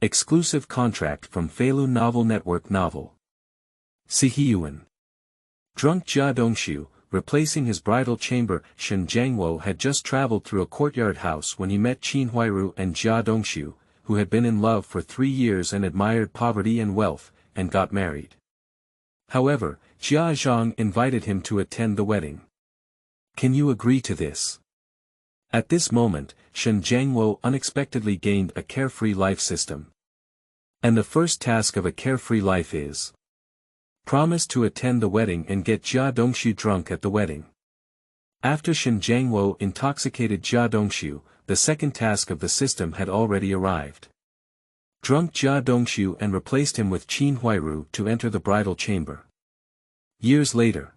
Exclusive contract from Feilu Novel Network Novel. Siheyuan. Drunk Jia Dongxu, replacing his bridal chamber. Shen Jianguo had just traveled through a courtyard house when he met Qinhuai Ru and Jia Dongxu, who had been in love for 3 years and admired poverty and wealth, and got married. However, Jia Zhang invited him to attend the wedding. Can you agree to this? At this moment, Shen Jianguo unexpectedly gained a carefree life system. And the first task of a carefree life is promise to attend the wedding and get Jia Dongxu drunk at the wedding. After Shen Jianguo intoxicated Jia Dongxu, the second task of the system had already arrived. Drunk Jia Dongxu and replaced him with Qinhuai Ru to enter the bridal chamber. Years later.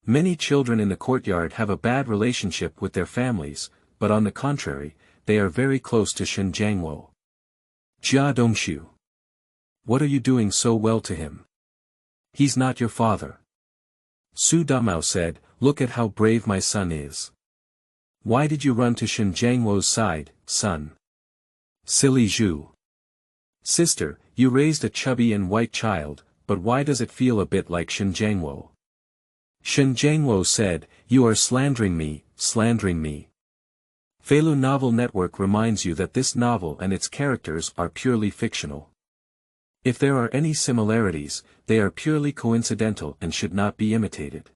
Many children in the courtyard have a bad relationship with their families, but on the contrary, they are very close to Shen Jianguo. Jia Dongxu. What are you doing so well to him? He's not your father. Su Damao said, look at how brave my son is. Why did you run to Shen Jianguo's side, son? Silly Zhu. Sister, you raised a chubby and white child, but why does it feel a bit like Shen Jianguo? Shen Jianguo said, you are slandering me, slandering me. Feilu Novel Network reminds you that this novel and its characters are purely fictional. If there are any similarities, they are purely coincidental and should not be imitated.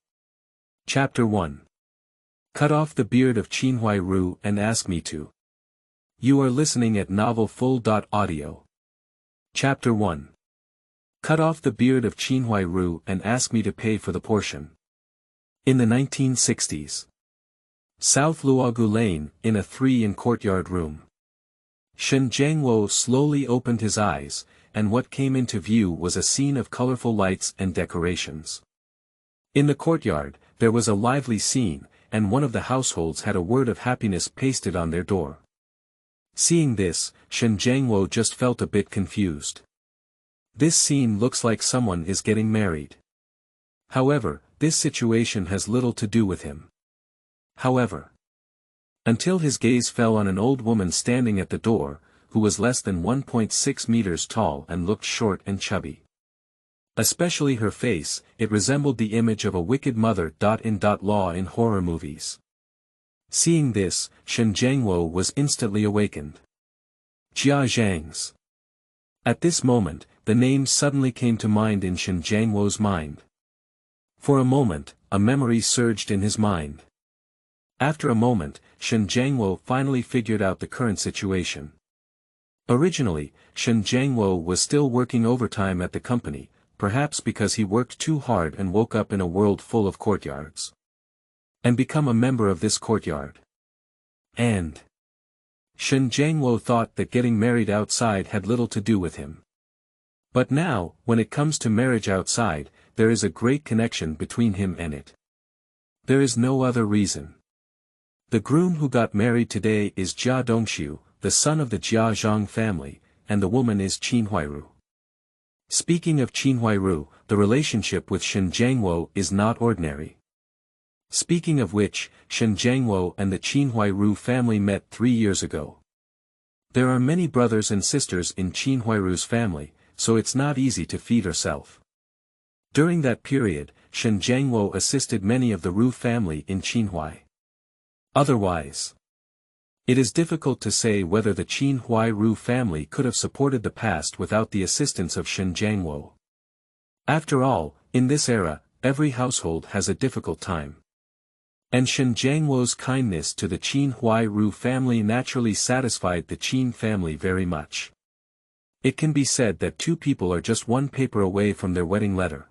Chapter 1. Cut off the beard of Qinhuai Ru and ask me to. You are listening at novelfull.audio. Chapter 1. Cut off the beard of Qinhuai Ru and ask me to pay for the portion. In the 1960s. South Luogu Lane, in a 3-in-courtyard room. Shen Jianguo slowly opened his eyes, and what came into view was a scene of colorful lights and decorations. In the courtyard, there was a lively scene, and one of the households had a word of happiness pasted on their door. Seeing this, Shen Jianguo just felt a bit confused. This scene looks like someone is getting married. However, this situation has little to do with him. However, until his gaze fell on an old woman standing at the door, who was less than 1.6 meters tall and looked short and chubby. Especially her face, it resembled the image of a wicked mother.In.Law in horror movies. Seeing this, Shen Jianguo was instantly awakened. Jia Zhang's. At this moment, the name suddenly came to mind in Shen Jianguo's mind. For a moment, a memory surged in his mind. After a moment, Shen Jianguo finally figured out the current situation. Originally, Shen Jianguo was still working overtime at the company, perhaps because he worked too hard and woke up in a world full of courtyards. And become a member of this courtyard. And Shen Jianguo thought that getting married outside had little to do with him. But now, when it comes to marriage outside, there is a great connection between him and it. There is no other reason. The groom who got married today is Jia Dongxu, the son of the Jia Zhang family, and the woman is Qinhuai Ru. Speaking of Qinhuai Ru, the relationship with Shen Jianguo is not ordinary. Speaking of which, Shen Jianguo and the Qinhuai Ru family met 3 years ago. There are many brothers and sisters in Qinhuai Ru's family, so it's not easy to feed herself. During that period, Shen Jianguo assisted many of the Ru family in Qinhuai. Otherwise, it is difficult to say whether the Qinhuai Ru family could have supported the past without the assistance of Shen Jianguo. After all, in this era, every household has a difficult time. And Shen Jianguo's kindness to the Qinhuai Ru family naturally satisfied the Qin family very much. It can be said that 2 people are just 1 paper away from their wedding letter.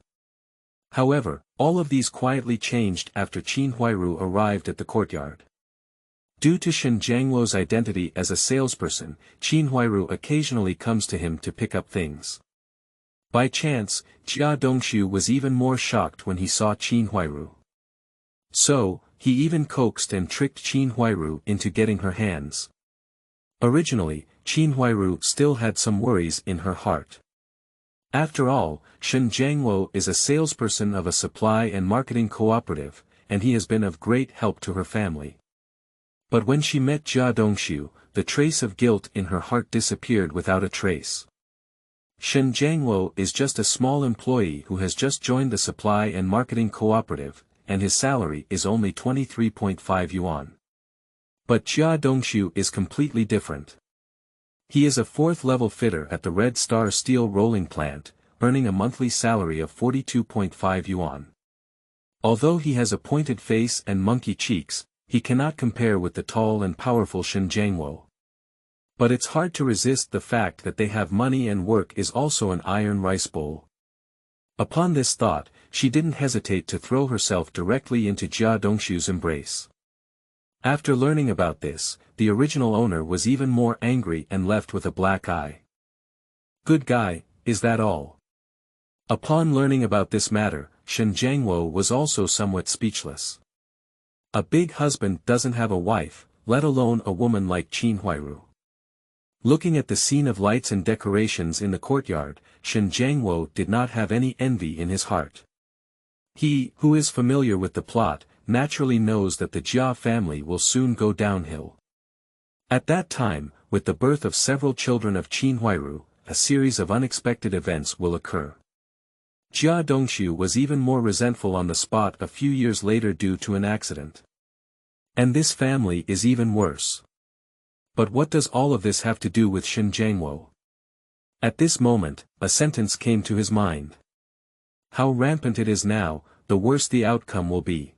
However, all of these quietly changed after Qinhuai Ru arrived at the courtyard. Due to Shen Jianguo's identity as a salesperson, Qinhuai Ru occasionally comes to him to pick up things. By chance, Jia Dongxu was even more shocked when he saw Qinhuai Ru. So, he even coaxed and tricked Qinhuai Ru into getting her hands. Originally, Qinhuai Ru still had some worries in her heart. After all, Shen Jianguo is a salesperson of a supply and marketing cooperative, and he has been of great help to her family. But when she met Jia Dongxu, the trace of guilt in her heart disappeared without a trace. Shen Jianguo is just a small employee who has just joined the supply and marketing cooperative, and his salary is only 23.5 yuan. But Jia Dongxu is completely different. He is a fourth-level fitter at the Red Star steel rolling plant, earning a monthly salary of 42.5 yuan. Although he has a pointed face and monkey cheeks, he cannot compare with the tall and powerful Shen Jianguo. But it's hard to resist the fact that they have money and work is also an iron rice bowl. Upon this thought, she didn't hesitate to throw herself directly into Jia Dongxu's embrace. After learning about this, the original owner was even more angry and left with a black eye. Good guy, is that all? Upon learning about this matter, Shen Jianguo was also somewhat speechless. A big husband doesn't have a wife, let alone a woman like Qinhuai Ru. Looking at the scene of lights and decorations in the courtyard, Shen Jianguo did not have any envy in his heart. He, who is familiar with the plot, naturally knows that the Jia family will soon go downhill. At that time, with the birth of several children of Qin Huairu, a series of unexpected events will occur. Jia Dongxu was even more resentful on the spot a few years later due to an accident. And this family is even worse. But what does all of this have to do with Shen Jianguo? At this moment, a sentence came to his mind. How rampant it is now, the worse the outcome will be.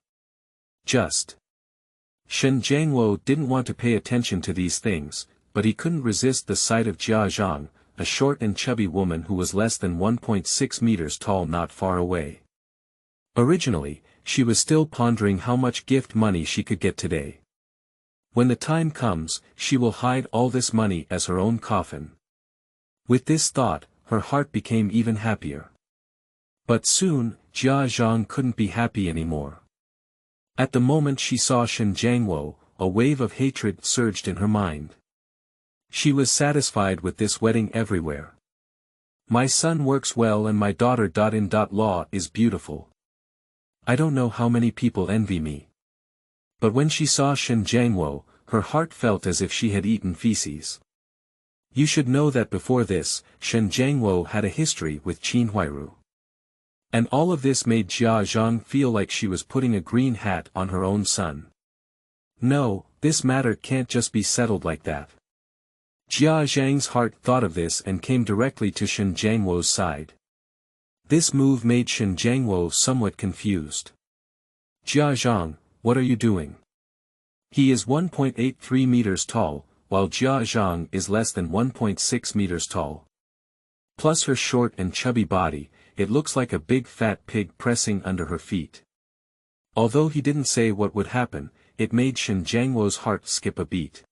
Just. Shen Jianguo didn't want to pay attention to these things, but he couldn't resist the sight of Jia Zhang, a short and chubby woman who was less than 1.6 meters tall not far away. Originally, she was still pondering how much gift money she could get today. When the time comes, she will hide all this money as her own coffin. With this thought, her heart became even happier. But soon, Jia Zhang couldn't be happy anymore. At the moment she saw Shen Jianguo, a wave of hatred surged in her mind. She was satisfied with this wedding everywhere. My son works well and my daughter.In.Law is beautiful. I don't know how many people envy me. But when she saw Shen Jianguo, her heart felt as if she had eaten feces. You should know that before this, Shen Jianguo had a history with Qin Huairu. And all of this made Jia Zhang feel like she was putting a green hat on her own son. No, this matter can't just be settled like that. Jia Zhang's heart thought of this and came directly to Shen Jianguo's side. This move made Shen Jianguo somewhat confused. Jia Zhang, what are you doing? He is 1.83 meters tall, while Jia Zhang is less than 1.6 meters tall. Plus her short and chubby body, it looks like a big fat pig pressing under her feet. Although he didn't say what would happen, it made Shen Jianguo's heart skip a beat.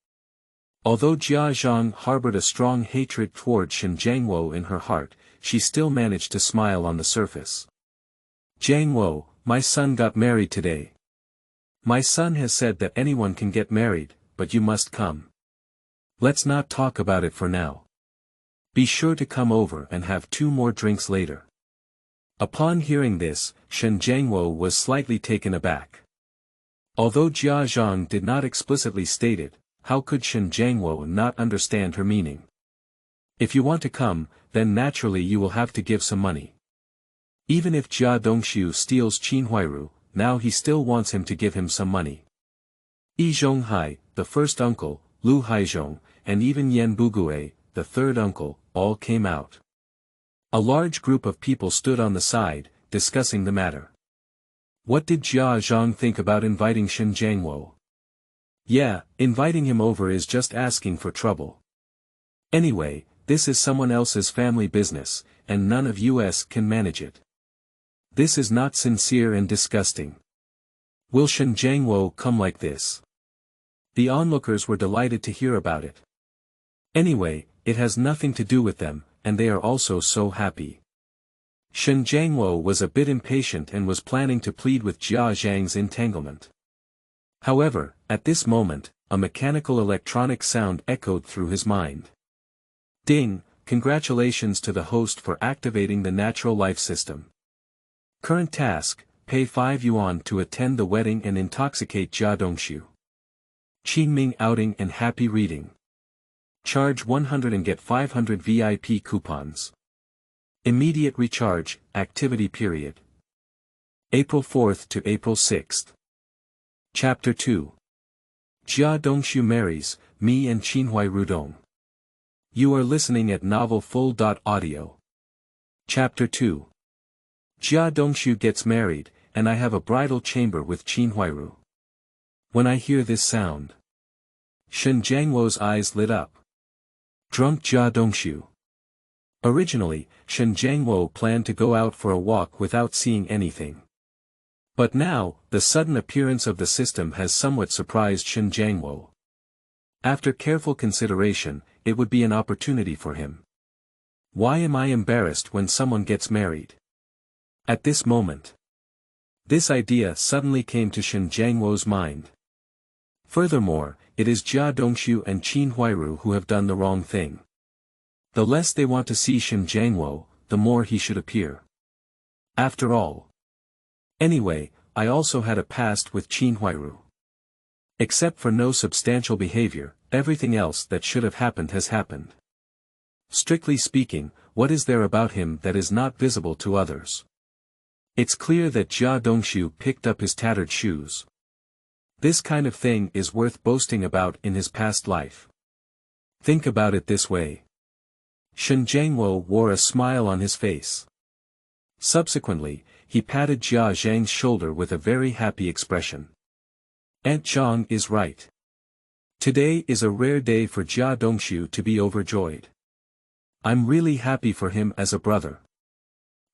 Although Jia Zhang harbored a strong hatred toward Shen Jianguo in her heart, she still managed to smile on the surface. Jianguo, my son got married today. My son has said that anyone can get married, but you must come. Let's not talk about it for now. Be sure to come over and have 2 more drinks later. Upon hearing this, Shen Jianguo was slightly taken aback. Although Jia Zhang did not explicitly state it, how could Shen Jianguo not understand her meaning? If you want to come, then naturally you will have to give some money. Even if Jia Dongxu steals Qin Huairu, now he still wants him to give him some money. Yi Zhonghai, the first uncle, Lu Haizhong, and even Yan Bugui, the third uncle, all came out. A large group of people stood on the side, discussing the matter. What did Jia Zhang think about inviting Shen Jianguo? Yeah, inviting him over is just asking for trouble. Anyway, this is someone else's family business, and none of us can manage it. This is not sincere and disgusting. Will Shen Jianguo come like this? The onlookers were delighted to hear about it. Anyway, it has nothing to do with them, and they are also so happy. Shen Jianguo was a bit impatient and was planning to plead with Jia Zhang's entanglement. However, at this moment, a mechanical electronic sound echoed through his mind. Ding, congratulations to the host for activating the natural life system. Current task, pay 5 yuan to attend the wedding and intoxicate Jia Dongxu. Qingming outing and happy reading. Charge 100 and get 500 VIP coupons. Immediate recharge, activity period. April 4th to April 6th. Chapter 2. Jia Dongxu Marries, Me and Qinhuai Rudong. You are listening at Novel Full.audio. Chapter 2. Jia Dongxu gets married, and I have a bridal chamber with Qin Huairu. When I hear this sound, Shen Jianguo's eyes lit up. Drunk Jia Dongxu. Originally, Shen Jianguo planned to go out for a walk without seeing anything. But now, the sudden appearance of the system has somewhat surprised Shen Jianguo. After careful consideration, it would be an opportunity for him. Why am I embarrassed when someone gets married? At this moment, this idea suddenly came to Shen Jianguo's mind. Furthermore, it is Jia Dongxu and Qin Huairu who have done the wrong thing. The less they want to see Shen Jianguo, the more he should appear. After all. Anyway, I also had a past with Qin Huairu. Except for no substantial behavior, everything else that should have happened has happened. Strictly speaking, what is there about him that is not visible to others? It's clear that Jia Dongxu picked up his tattered shoes. This kind of thing is worth boasting about in his past life. Think about it this way. Shen Jianguo wore a smile on his face. Subsequently, he patted Jia Zhang's shoulder with a very happy expression. Aunt Zhang is right. Today is a rare day for Jia Dongxu to be overjoyed. I'm really happy for him as a brother.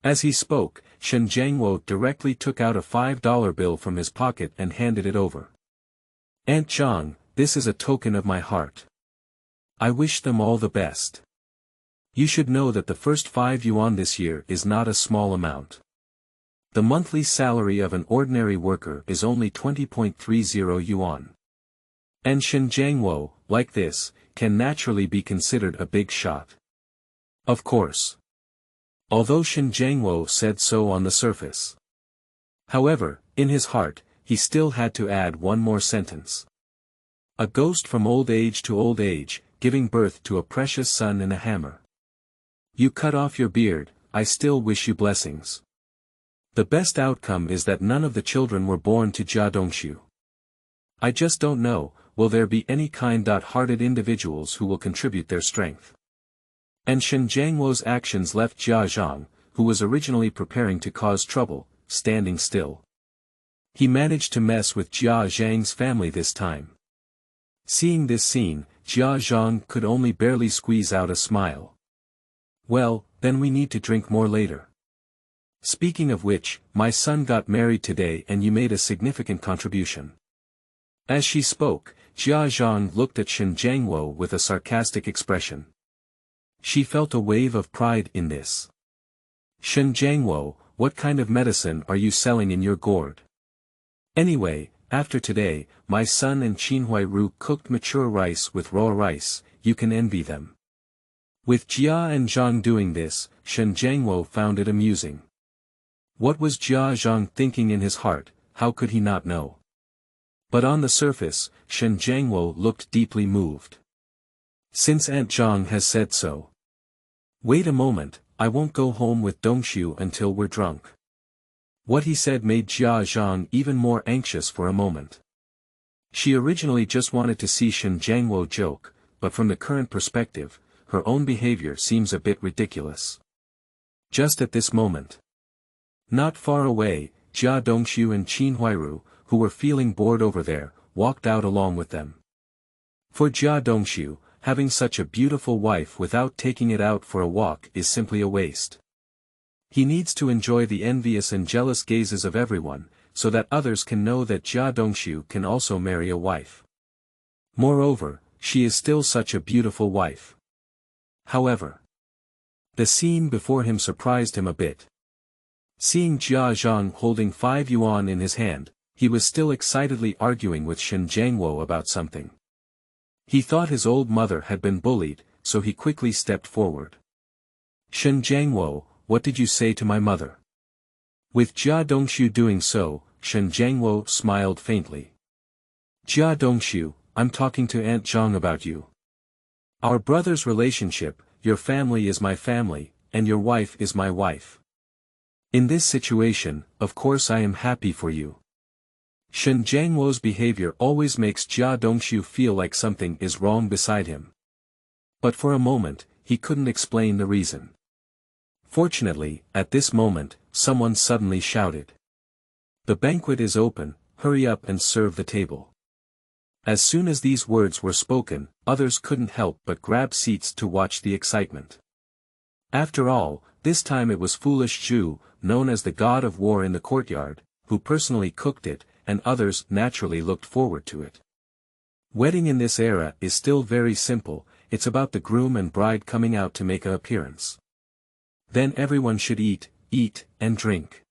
As he spoke, Shen Jianguo directly took out a $5 bill from his pocket and handed it over. Aunt Zhang, this is a token of my heart. I wish them all the best. You should know that the first 5 yuan this year is not a small amount. The monthly salary of an ordinary worker is only 20.30 yuan. And Shen Jianguo, like this, can naturally be considered a big shot. Of course. Although Shen Jianguo said so on the surface. However, in his heart, he still had to add one more sentence. A ghost from old age to old age, giving birth to a precious son and a hammer. You cut off your beard, I still wish you blessings. The best outcome is that none of the children were born to Jia Dongxu. I just don't know, will there be any kind-hearted individuals who will contribute their strength? And Shen Jianguo's actions left Jia Zhang, who was originally preparing to cause trouble, standing still. He managed to mess with Jia Zhang's family this time. Seeing this scene, Jia Zhang could only barely squeeze out a smile. Well, then we need to drink more later. Speaking of which, my son got married today and you made a significant contribution. As she spoke, Jia Zhang looked at Shen Jianguo with a sarcastic expression. She felt a wave of pride in this. Shen Jianguo, what kind of medicine are you selling in your gourd? Anyway, after today, my son and Qinhuai Ru cooked mature rice with raw rice, you can envy them. With Jia and Zhang doing this, Shen Jianguo found it amusing. What was Jia Zhang thinking in his heart, how could he not know? But on the surface, Shen Jianguo looked deeply moved. Since Aunt Zhang has said so. Wait a moment, I won't go home with Dongxu until we're drunk. What he said made Jia Zhang even more anxious for a moment. She originally just wanted to see Shen Jianguo joke, but from the current perspective, her own behavior seems a bit ridiculous. Just at this moment. Not far away, Jia Dongxu and Qin Huairu, who were feeling bored over there, walked out along with them. For Jia Dongxu, having such a beautiful wife without taking it out for a walk is simply a waste. He needs to enjoy the envious and jealous gazes of everyone, so that others can know that Jia Dongxu can also marry a wife. Moreover, she is still such a beautiful wife. However, the scene before him surprised him a bit. Seeing Jia Zhang holding 5 yuan in his hand, he was still excitedly arguing with Shen Jianguo about something. He thought his old mother had been bullied, so he quickly stepped forward. Shen Jianguo, what did you say to my mother? With Jia Dongxu doing so, Shen Jianguo smiled faintly. Jia Dongxu, I'm talking to Aunt Zhang about you. Our brother's relationship, your family is my family, and your wife is my wife. In this situation, of course I am happy for you. Shen Jianguo's behavior always makes Jia Dongxu feel like something is wrong beside him. But for a moment, he couldn't explain the reason. Fortunately, at this moment, someone suddenly shouted. The banquet is open, hurry up and serve the table. As soon as these words were spoken, others couldn't help but grab seats to watch the excitement. After all, this time it was foolish Zhu, known as the god of war in the courtyard, who personally cooked it, and others naturally looked forward to it. Wedding in this era is still very simple, it's about the groom and bride coming out to make an appearance. Then everyone should eat, and drink.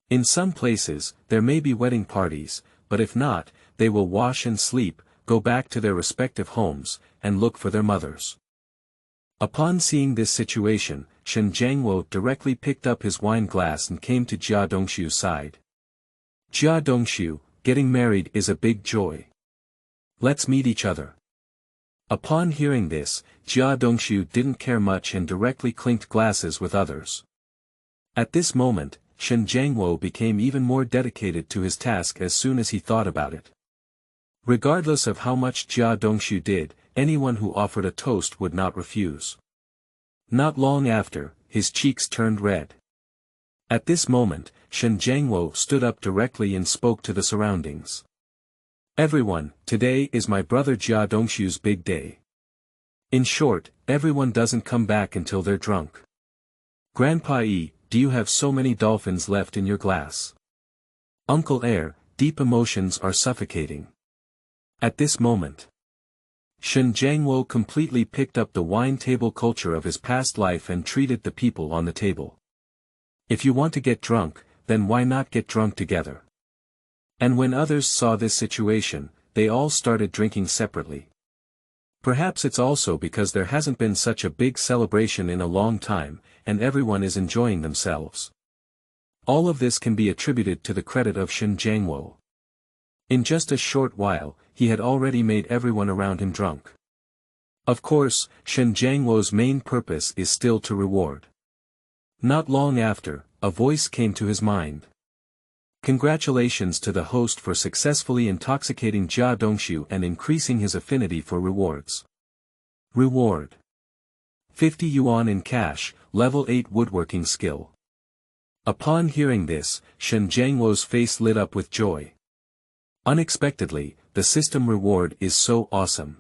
In some places, there may be wedding parties, but if not, they will wash and sleep, go back to their respective homes, and look for their mothers. Upon seeing this situation, Shen Jianguo directly picked up his wine glass and came to Jia Dongxu's side. Jia Dongxu, getting married is a big joy. Let's meet each other. Upon hearing this, Jia Dongxu didn't care much and directly clinked glasses with others. At this moment, Shen Jianguo became even more dedicated to his task as soon as he thought about it. Regardless of how much Jia Dongxu did, anyone who offered a toast would not refuse. Not long after, his cheeks turned red. At this moment, Shen Jianguo stood up directly and spoke to the surroundings. Everyone, today is my brother Jia Dongxu's big day. In short, everyone doesn't come back until they're drunk. Grandpa E, do you have so many dolphins left in your glass? Uncle Air, deep emotions are suffocating. At this moment, Shen Jianguo completely picked up the wine table culture of his past life and treated the people on the table. If you want to get drunk, then why not get drunk together? And when others saw this situation, they all started drinking separately. Perhaps it's also because there hasn't been such a big celebration in a long time, and everyone is enjoying themselves. All of this can be attributed to the credit of Shen Jianguo. In just a short while, he had already made everyone around him drunk. Of course, Shen Jianguo's main purpose is still to reward. Not long after, a voice came to his mind. Congratulations to the host for successfully intoxicating Jia Dongxu and increasing his affinity for rewards. Reward: 50 yuan in cash, level 8 woodworking skill. Upon hearing this, Shen Jianguo's face lit up with joy. Unexpectedly, the system reward is so awesome.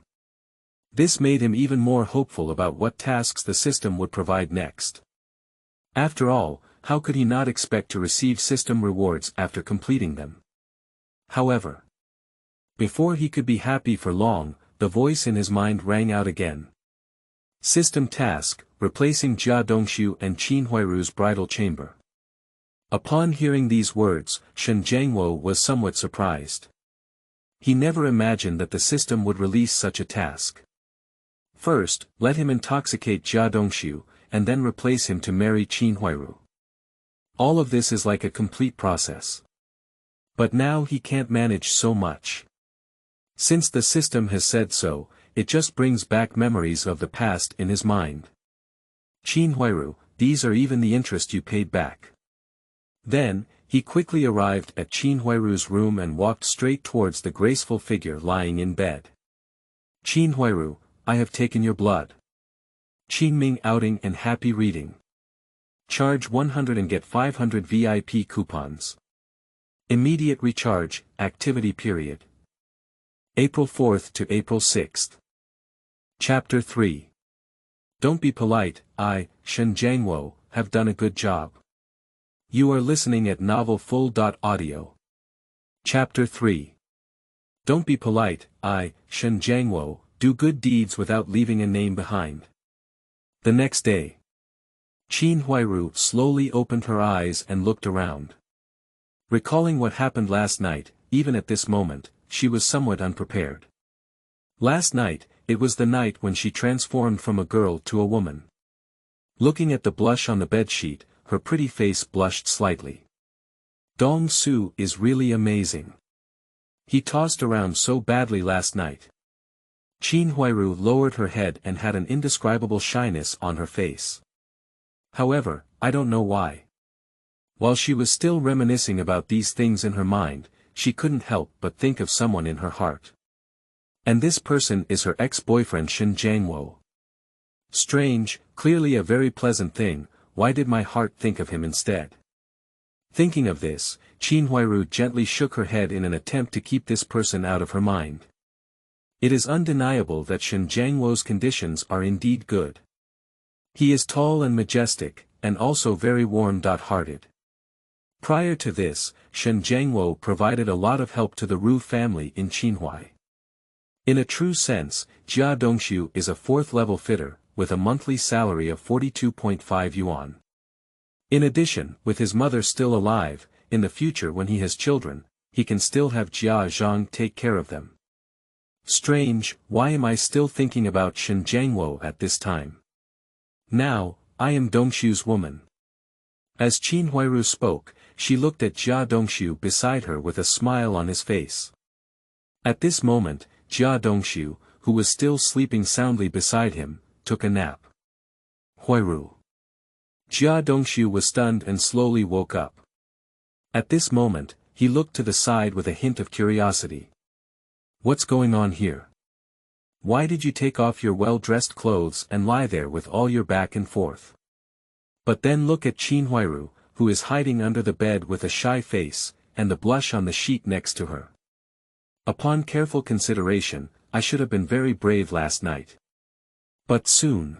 This made him even more hopeful about what tasks the system would provide next. After all, how could he not expect to receive system rewards after completing them? However, before he could be happy for long, the voice in his mind rang out again. System task, replacing Jia Dongxu and Qin Huairu's bridal chamber. Upon hearing these words, Shen Jianguo was somewhat surprised. He never imagined that the system would release such a task. First, let him intoxicate Jia Dongxu, and then replace him to marry Qin Huairu. All of this is like a complete process. But now he can't manage so much. Since the system has said so, it just brings back memories of the past in his mind. Qin Huairu, these are even the interest you paid back. Then, he quickly arrived at Qin Huairu's room and walked straight towards the graceful figure lying in bed. Qin Huairu, I have taken your blood. Qingming outing and happy reading. Charge 100 and get 500 VIP coupons. Immediate recharge, activity period. April 4th to April 6th. Chapter 3. Don't be polite, I, Shen Jianguo, have done a good job. You are listening at novelfull.audio. Chapter 3. Don't be polite, I, Shen Jianguo, do good deeds without leaving a name behind. The next day, Qin Huairu slowly opened her eyes and looked around. Recalling what happened last night, even at this moment, she was somewhat unprepared. Last night, it was the night when she transformed from a girl to a woman. Looking at the blush on the bedsheet, her pretty face blushed slightly. Dongxu is really amazing. He tossed around so badly last night. Qinhuai Ru lowered her head and had an indescribable shyness on her face. However, I don't know why. While she was still reminiscing about these things in her mind, she couldn't help but think of someone in her heart. And this person is her ex-boyfriend Shen Jianguo. Strange, clearly a very pleasant thing, why did my heart think of him instead? Thinking of this, Qinhuai Ru gently shook her head in an attempt to keep this person out of her mind. It is undeniable that Shen Jianguo's conditions are indeed good. He is tall and majestic, and also very warm-hearted. Prior to this, Shen Jianguo provided a lot of help to the Ru family in Qinhuai. In a true sense, Jia Dongxu is a fourth-level fitter, with a monthly salary of 42.5 yuan. In addition, with his mother still alive, in the future when he has children, he can still have Jia Zhang take care of them. Strange, why am I still thinking about Shen Jianguo at this time? Now, I am Dongxu's woman. As Qin Huairu spoke, she looked at Jia Dongxu beside her with a smile on his face. At this moment, Jia Dongxu, who was still sleeping soundly beside him, took a nap. Huairu. Jia Dongxu was stunned and slowly woke up. At this moment, he looked to the side with a hint of curiosity. What's going on here? Why did you take off your well-dressed clothes and lie there with all your back and forth? But then look at Qin Huairu, who is hiding under the bed with a shy face, and the blush on the sheet next to her. Upon careful consideration, I should have been very brave last night. But soon.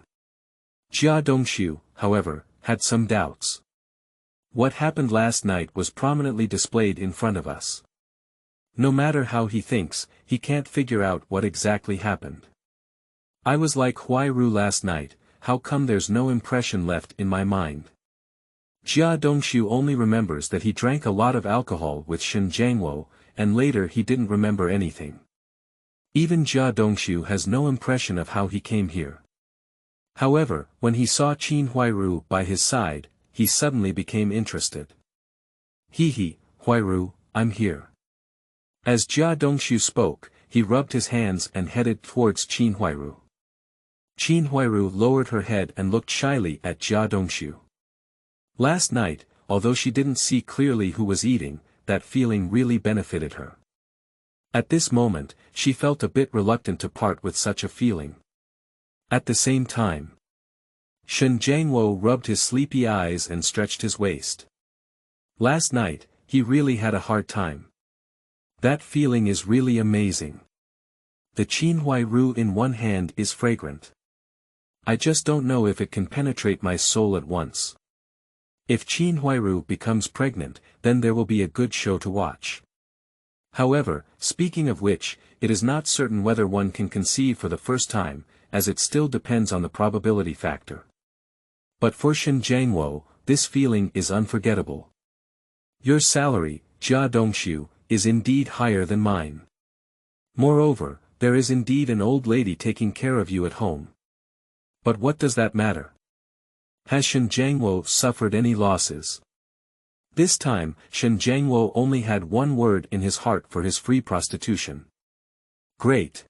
Jia Dongxu, however, had some doubts. What happened last night was prominently displayed in front of us. No matter how he thinks, he can't figure out what exactly happened. I was like Huairu last night, how come there's no impression left in my mind? Jia Dongxu only remembers that he drank a lot of alcohol with Shen Jianguo, and later he didn't remember anything. Even Jia Dongxu has no impression of how he came here. However, when he saw Qinhuai Ru by his side, he suddenly became interested. He, Huairu, I'm here. As Jia Dongxu spoke, he rubbed his hands and headed towards Qinhuai Ru. Qinhuai Ru lowered her head and looked shyly at Jia Dongxu. Last night, although she didn't see clearly who was eating, that feeling really benefited her. At this moment, she felt a bit reluctant to part with such a feeling. At the same time, Shen Jianguo rubbed his sleepy eyes and stretched his waist. Last night, he really had a hard time. That feeling is really amazing. The Qinhuai Ru in one hand is fragrant. I just don't know if it can penetrate my soul at once. If Qinhuai Ru becomes pregnant, then there will be a good show to watch. However, speaking of which, it is not certain whether one can conceive for the first time, as it still depends on the probability factor. But for Shen Jianguo, this feeling is unforgettable. Your salary, Jia Dongxu, is indeed higher than mine. Moreover, there is indeed an old lady taking care of you at home. But what does that matter? Has Shen Jianguo suffered any losses? This time, Shen Jianguo only had one word in his heart for his free prostitution. Great.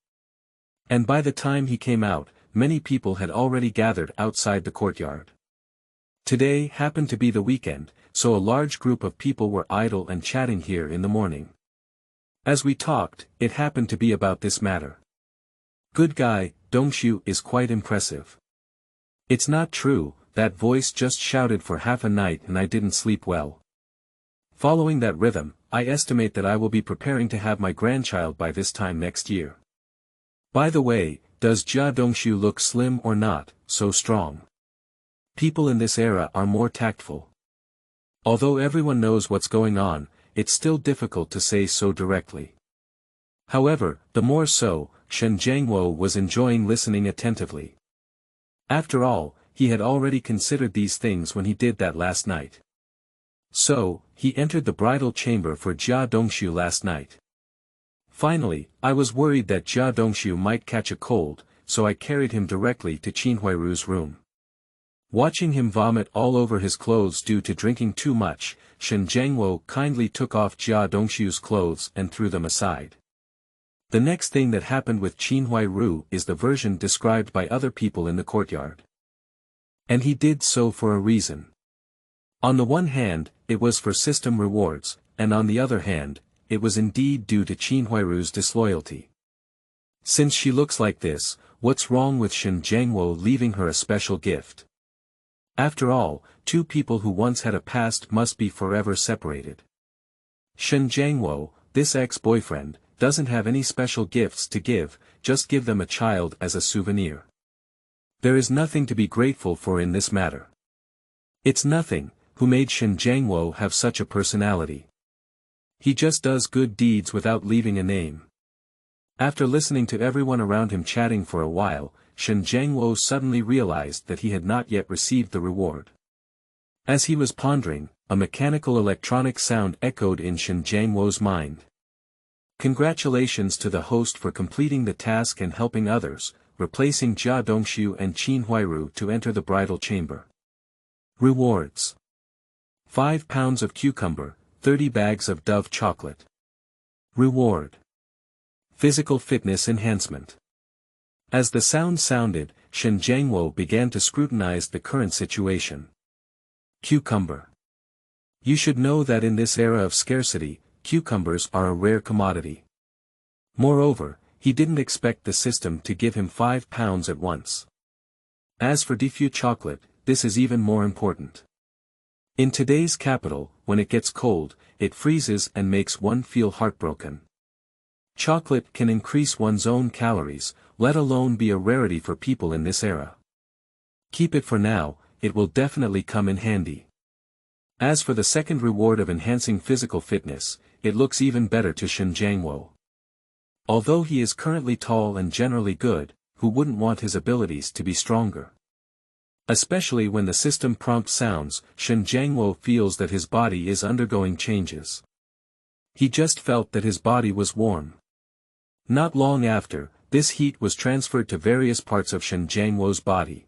And by the time he came out, many people had already gathered outside the courtyard. Today happened to be the weekend, so a large group of people were idle and chatting here in the morning. As we talked, it happened to be about this matter. Good guy, Dongxu is quite impressive. It's not true, that voice just shouted for half a night and I didn't sleep well. Following that rhythm, I estimate that I will be preparing to have my grandchild by this time next year. By the way, does Jia Dongxu look slim or not, so strong? People in this era are more tactful. Although everyone knows what's going on, it's still difficult to say so directly. However, the more so, Shen Jianguo was enjoying listening attentively. After all, he had already considered these things when he did that last night. So, he entered the bridal chamber for Jia Dongxu last night. Finally, I was worried that Jia Dongxu might catch a cold, so I carried him directly to Qinhuai Ru's room. Watching him vomit all over his clothes due to drinking too much, Shen Jianguo kindly took off Jia Dongxu's clothes and threw them aside. The next thing that happened with Qinhuai Ru is the version described by other people in the courtyard. And he did so for a reason. On the one hand, it was for system rewards, and on the other hand, it was indeed due to Qinhuai Ru's disloyalty. Since she looks like this, what's wrong with Shen Jianguo leaving her a special gift? After all, two people who once had a past must be forever separated. Shen Jianguo, this ex-boyfriend, doesn't have any special gifts to give, just give them a child as a souvenir. There is nothing to be grateful for in this matter. It's nothing, who made Shen Jianguo have such a personality. He just does good deeds without leaving a name. After listening to everyone around him chatting for a while, Shen Jianguo suddenly realized that he had not yet received the reward. As he was pondering, a mechanical electronic sound echoed in Shen Jianguo's mind. Congratulations to the host for completing the task and helping others, replacing Jia Dongxu and Qin Huairu to enter the bridal chamber. Rewards: 5 pounds of cucumber, 30 bags of Dove chocolate. Reward: physical fitness enhancement. As the sound sounded, Shen Jianguo began to scrutinize the current situation. Cucumber. You should know that in this era of scarcity, cucumbers are a rare commodity. Moreover, he didn't expect the system to give him 5 pounds at once. As for diffuse chocolate, this is even more important. In today's capital, when it gets cold, it freezes and makes one feel heartbroken. Chocolate can increase one's own calories, let alone be a rarity for people in this era. Keep it for now, it will definitely come in handy. As for the second reward of enhancing physical fitness, it looks even better to Shen Jianguo. Although he is currently tall and generally good, who wouldn't want his abilities to be stronger? Especially when the system prompt sounds, Shen Jianguo feels that his body is undergoing changes. He just felt that his body was warm. Not long after, this heat was transferred to various parts of Shen Jianguo's body.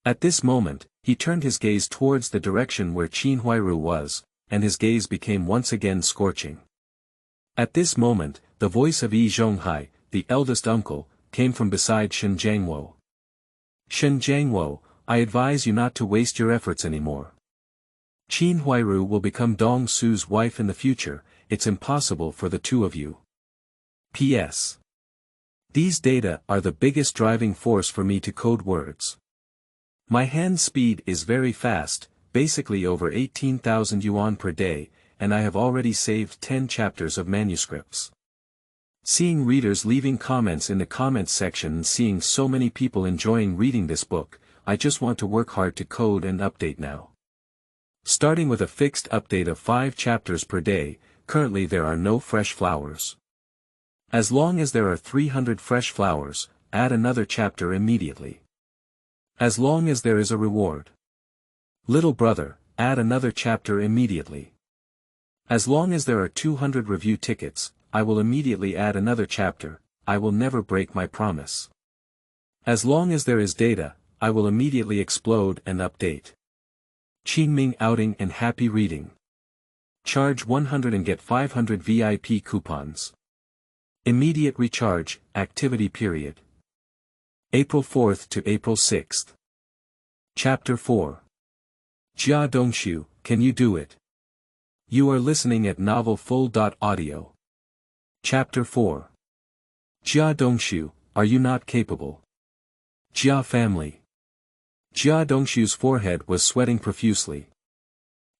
At this moment, he turned his gaze towards the direction where Qinhuai Ru was, and his gaze became once again scorching. At this moment, the voice of Yi Zhonghai, the eldest uncle, came from beside Shen Jianguo. Shen Jianguo, I advise you not to waste your efforts anymore. Qin Huairu will become Dongxu's wife in the future, it's impossible for the two of you. P.S. These data are the biggest driving force for me to code words. My hand speed is very fast, basically over 18,000 yuan per day, and I have already saved 10 chapters of manuscripts. Seeing readers leaving comments in the comments section and seeing so many people enjoying reading this book, I just want to work hard to code and update now. Starting with a fixed update of 5 chapters per day, currently there are no fresh flowers. As long as there are 300 fresh flowers, add another chapter immediately. As long as there is a reward. Little brother, add another chapter immediately. As long as there are 200 review tickets, I will immediately add another chapter, I will never break my promise. As long as there is data, I will immediately explode and update. Qingming outing and happy reading. Charge 100 and get 500 VIP coupons. Immediate recharge, activity period. April 4th to April 6th. Chapter 4. Jia Dongxu, can you do it? You are listening at novelfull.audio. Chapter 4. Jia Dongxu, are you not capable? Jia family. Jia Dongxu's forehead was sweating profusely.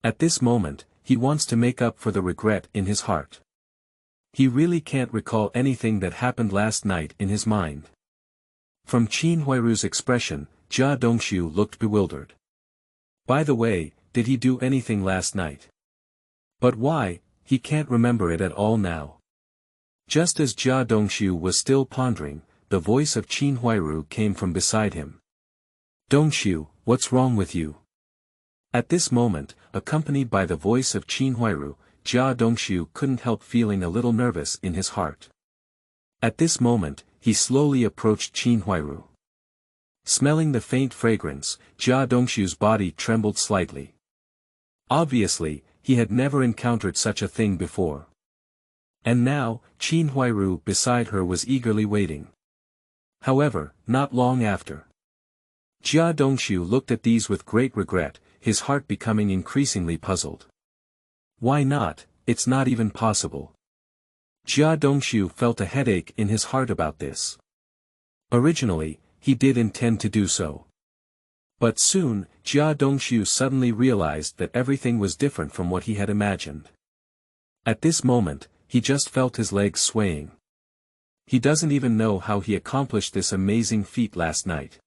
At this moment, he wants to make up for the regret in his heart. He really can't recall anything that happened last night in his mind. From Qin Huairu's expression, Jia Dongxu looked bewildered. By the way, did he do anything last night? But why, he can't remember it at all now. Just as Jia Dongxu was still pondering, the voice of Qin Huairu came from beside him. Dongxu, what's wrong with you? At this moment, accompanied by the voice of Qin Huairu, Jia Dongxu couldn't help feeling a little nervous in his heart. At this moment, he slowly approached Qin Huairu. Smelling the faint fragrance, Jia Dongxu's body trembled slightly. Obviously, he had never encountered such a thing before. And now, Qinhuai Ru beside her was eagerly waiting. However, not long after. Jia Dongxu looked at these with great regret, his heart becoming increasingly puzzled. Why not? It's not even possible. Jia Dongxu felt a headache in his heart about this. Originally, he did intend to do so. But soon, Jia Dongxu suddenly realized that everything was different from what he had imagined. At this moment, he just felt his legs swaying. He doesn't even know how he accomplished this amazing feat last night.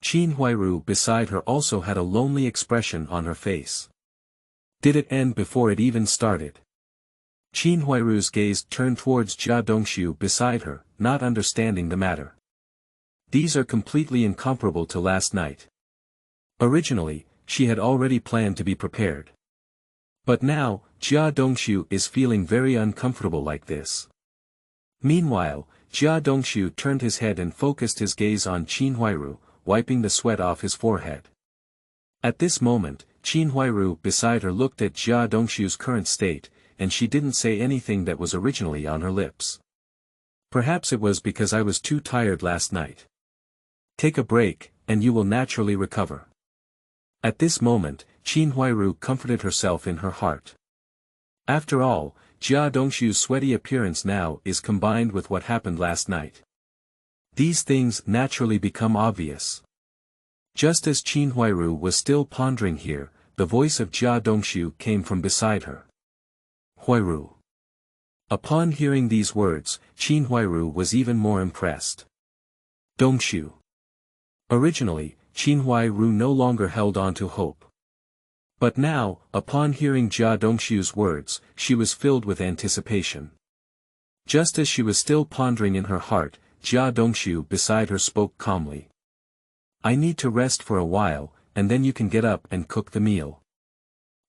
Qin Huairu beside her also had a lonely expression on her face. Did it end before it even started? Qin Huairu's gaze turned towards Jia Dongxu beside her, not understanding the matter. These are completely incomparable to last night. Originally, she had already planned to be prepared. But now, Jia Dongxu is feeling very uncomfortable like this. Meanwhile, Jia Dongxu turned his head and focused his gaze on Qin Huairu, wiping the sweat off his forehead. At this moment, Qin Huairu beside her looked at Jia Dongxu's current state, and she didn't say anything that was originally on her lips. Perhaps it was because I was too tired last night. Take a break, and you will naturally recover. At this moment, Qin Huairu comforted herself in her heart. After all, Jia Dongxu's sweaty appearance now is combined with what happened last night. These things naturally become obvious. Just as Qin Huairu was still pondering here, the voice of Jia Dongxu came from beside her. Huairu. Upon hearing these words, Qin Huairu was even more impressed. Dongxu. Originally, Qinhuai Ru no longer held on to hope. But now, upon hearing Jia Dongxu's words, she was filled with anticipation. Just as she was still pondering in her heart, Jia Dongxu beside her spoke calmly. I need to rest for a while, and then you can get up and cook the meal.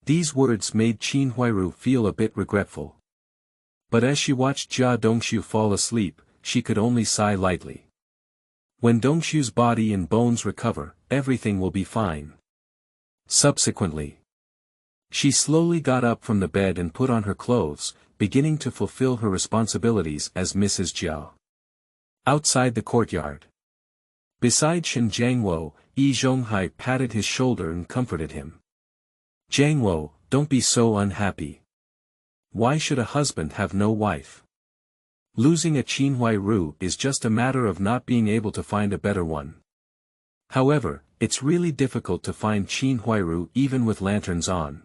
These words made Qin Huairu feel a bit regretful. But as she watched Jia Dongxu fall asleep, she could only sigh lightly. When Dongxu's body and bones recover, everything will be fine. Subsequently, she slowly got up from the bed and put on her clothes, beginning to fulfill her responsibilities as Mrs. Jia. Outside the courtyard. Beside Shen Jianguo, Yi Zhonghai patted his shoulder and comforted him. Jianguo, don't be so unhappy. Why should a husband have no wife? Losing a Qinhuai Ru is just a matter of not being able to find a better one. However, it's really difficult to find Qinhuai Ru even with lanterns on.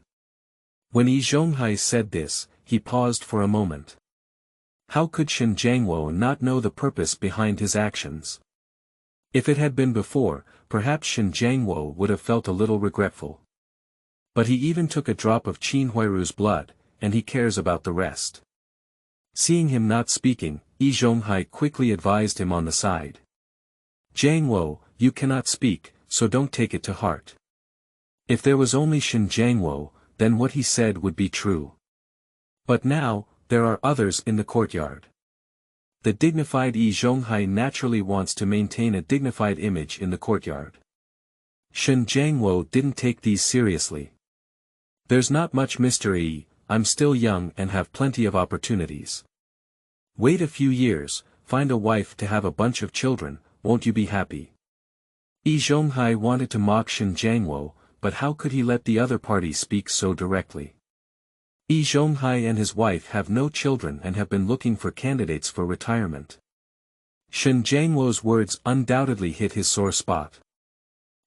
When Yi Zhonghai said this, he paused for a moment. How could Shen Jianguo not know the purpose behind his actions? If it had been before, perhaps Shen Jianguo would have felt a little regretful. But he even took a drop of Qin Huairu's blood, and he cares about the rest. Seeing him not speaking, Yi Zhonghai quickly advised him on the side. Jianguo, you cannot speak, so don't take it to heart. If there was only Shen Jianguo, then what he said would be true. But now, there are others in the courtyard. The dignified Yi Zhonghai naturally wants to maintain a dignified image in the courtyard. Shen Jianguo didn't take these seriously. There's not much mystery. I'm still young and have plenty of opportunities. Wait a few years, find a wife to have a bunch of children, won't you be happy? Yi Zhonghai wanted to mock Shen Jianguo, but how could he let the other party speak so directly? Yi Zhonghai and his wife have no children and have been looking for candidates for retirement. Shen Jianguo's words undoubtedly hit his sore spot.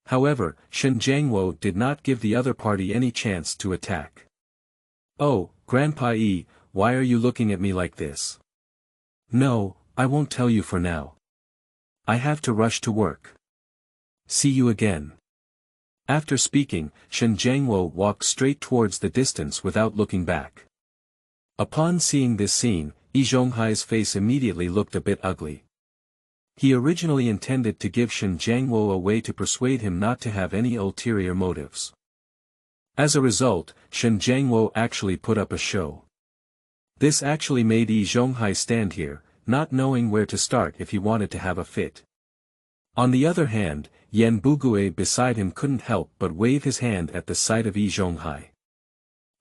However, Shen Jianguo did not give the other party any chance to attack. Oh, Grandpa Yi, why are you looking at me like this? No, I won't tell you for now. I have to rush to work. See you again. After speaking, Shen Jianguo walked straight towards the distance without looking back. Upon seeing this scene, Yi Zhonghai's face immediately looked a bit ugly. He originally intended to give Shen Jianguo a way to persuade him not to have any ulterior motives. As a result, Shen Jianguo actually put up a show. This actually made Yi Zhonghai stand here, not knowing where to start if he wanted to have a fit. On the other hand, Yan Bugui beside him couldn't help but wave his hand at the sight of Yi Zhonghai.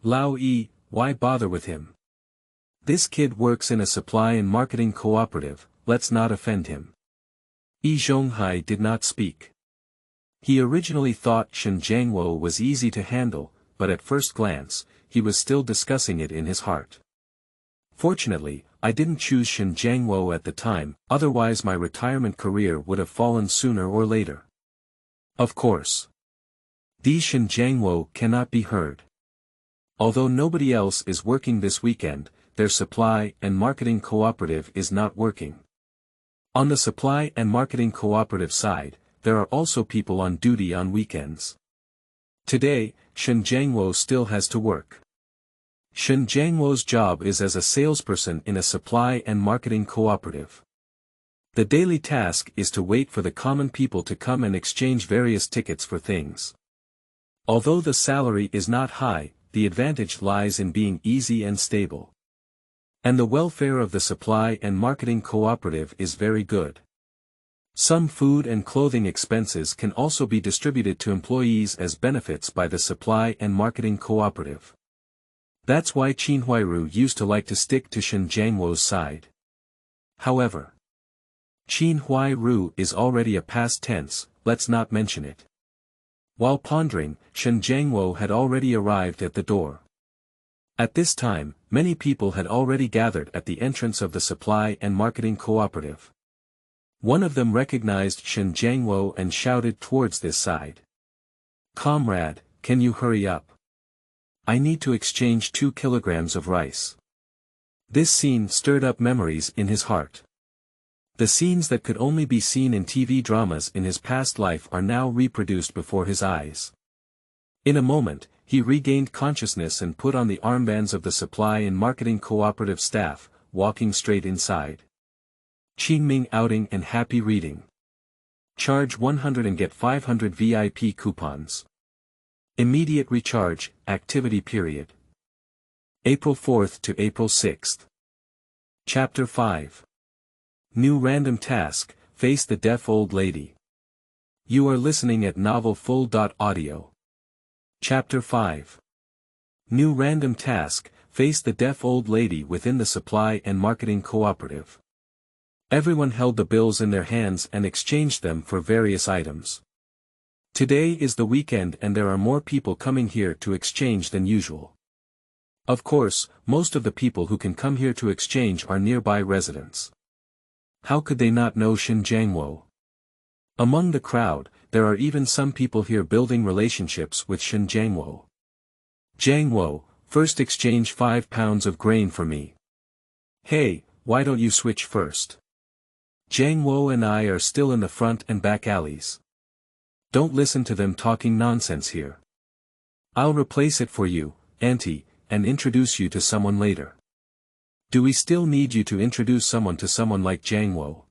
Lao Yi, why bother with him? This kid works in a supply and marketing cooperative, let's not offend him. Yi Zhonghai did not speak. He originally thought Shen Jianguo was easy to handle, but at first glance, he was still discussing it in his heart. Fortunately, I didn't choose Shen Jianguo at the time, otherwise my retirement career would have fallen sooner or later. Of course. The Shen Jianguo cannot be heard. Although nobody else is working this weekend, their supply and marketing cooperative is not working. On the supply and marketing cooperative side, there are also people on duty on weekends. Today, Shen Jianguo still has to work. Shen Jianguo's job is as a salesperson in a supply and marketing cooperative. The daily task is to wait for the common people to come and exchange various tickets for things. Although the salary is not high, the advantage lies in being easy and stable. And the welfare of the supply and marketing cooperative is very good. Some food and clothing expenses can also be distributed to employees as benefits by the supply and marketing cooperative. That's why Qinhuai Ru used to like to stick to Shen Jianguo's side. However, Qinhuai Ru is already a past tense, let's not mention it. While pondering, Shen Jianguo had already arrived at the door. At this time, many people had already gathered at the entrance of the supply and marketing cooperative. One of them recognized Shen Jianguo and shouted towards this side. "Comrade, can you hurry up? I need to exchange 2 kilograms of rice." This scene stirred up memories in his heart. The scenes that could only be seen in TV dramas in his past life are now reproduced before his eyes. In a moment, he regained consciousness and put on the armbands of the supply and marketing cooperative staff, walking straight inside. Qingming outing and happy reading. Charge 100 and get 500 VIP coupons. Immediate recharge, activity period. April 4th to April 6th. Chapter 5. New random task, face the deaf old lady. You are listening at novelfull.audio. Chapter 5. New random task, face the deaf old lady within the supply and marketing cooperative. Everyone held the bills in their hands and exchanged them for various items. Today is the weekend and there are more people coming here to exchange than usual. Of course, most of the people who can come here to exchange are nearby residents. How could they not know Shen Jianguo? Among the crowd, there are even some people here building relationships with Shen Jianguo. "Jianguo, first exchange 5 pounds of grain for me." "Hey, why don't you switch first? Jianguo and I are still in the front and back alleys. Don't listen to them talking nonsense here. I'll replace it for you, auntie, and introduce you to someone later." "Do we still need you to introduce someone to someone like Jianguo?"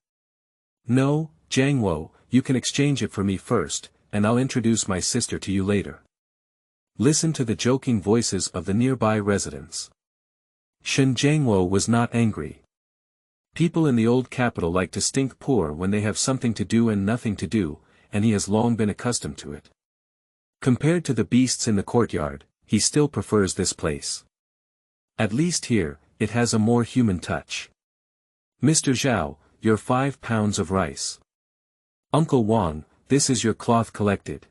"No, Jianguo, you can exchange it for me first, and I'll introduce my sister to you later." Listen to the joking voices of the nearby residents. Shen Jianguo was not angry. People in the old capital like to stink poor when they have something to do and nothing to do, and he has long been accustomed to it. Compared to the beasts in the courtyard, he still prefers this place. At least here, it has a more human touch. "Mr. Zhao, your 5 pounds of rice." "Uncle Wang, this is your cloth collected."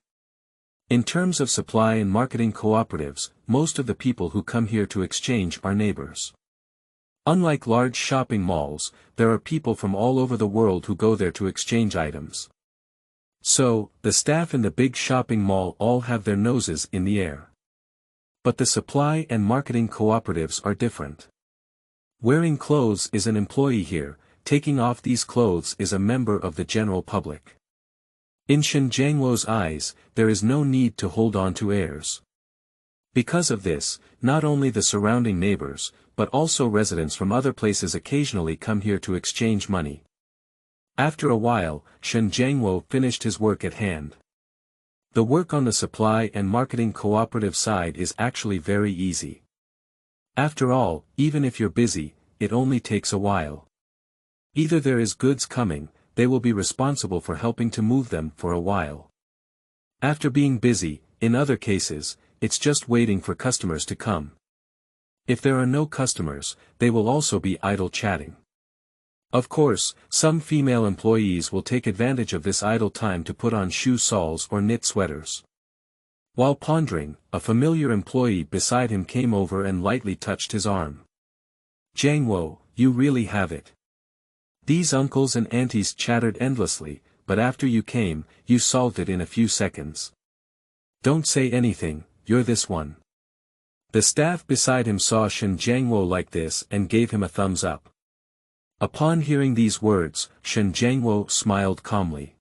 In terms of supply and marketing cooperatives, most of the people who come here to exchange are neighbors. Unlike large shopping malls, there are people from all over the world who go there to exchange items. So, the staff in the big shopping mall all have their noses in the air. But the supply and marketing cooperatives are different. Wearing clothes is an employee here, taking off these clothes is a member of the general public. In Shen Jianguo's eyes, there is no need to hold on to airs. Because of this, not only the surrounding neighbors, but also residents from other places occasionally come here to exchange money. After a while, Shen Jianguo finished his work at hand. The work on the supply and marketing cooperative side is actually very easy. After all, even if you're busy, it only takes a while. Either there is goods coming, they will be responsible for helping to move them for a while. After being busy, in other cases, it's just waiting for customers to come. If there are no customers, they will also be idle chatting. Of course, some female employees will take advantage of this idle time to put on shoe soles or knit sweaters. While pondering, a familiar employee beside him came over and lightly touched his arm. "Jianguo, you really have it. These uncles and aunties chattered endlessly, but after you came, you solved it in a few seconds. Don't say anything, you're this one." The staff beside him saw Shen Jianguo like this and gave him a thumbs up. Upon hearing these words, Shen Jianguo smiled calmly.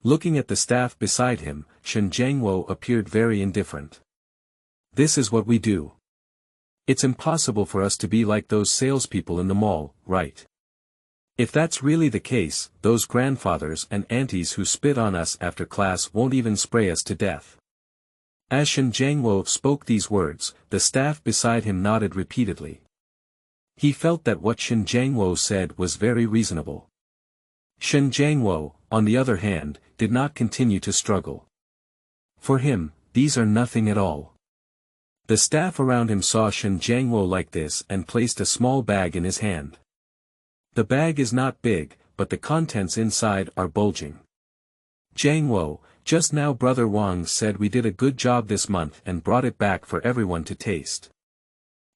Looking at the staff beside him, Shen Jianguo appeared very indifferent. "This is what we do. It's impossible for us to be like those salespeople in the mall, right? If that's really the case, those grandfathers and aunties who spit on us after class won't even spray us to death." As Shen Jianguo spoke these words, the staff beside him nodded repeatedly. He felt that what Shen Jianguo said was very reasonable. Shen Jianguo, on the other hand, did not continue to struggle. For him, these are nothing at all. The staff around him saw Shen Jianguo like this and placed a small bag in his hand. The bag is not big, but the contents inside are bulging. "Jianguo, just now Brother Wang said we did a good job this month and brought it back for everyone to taste."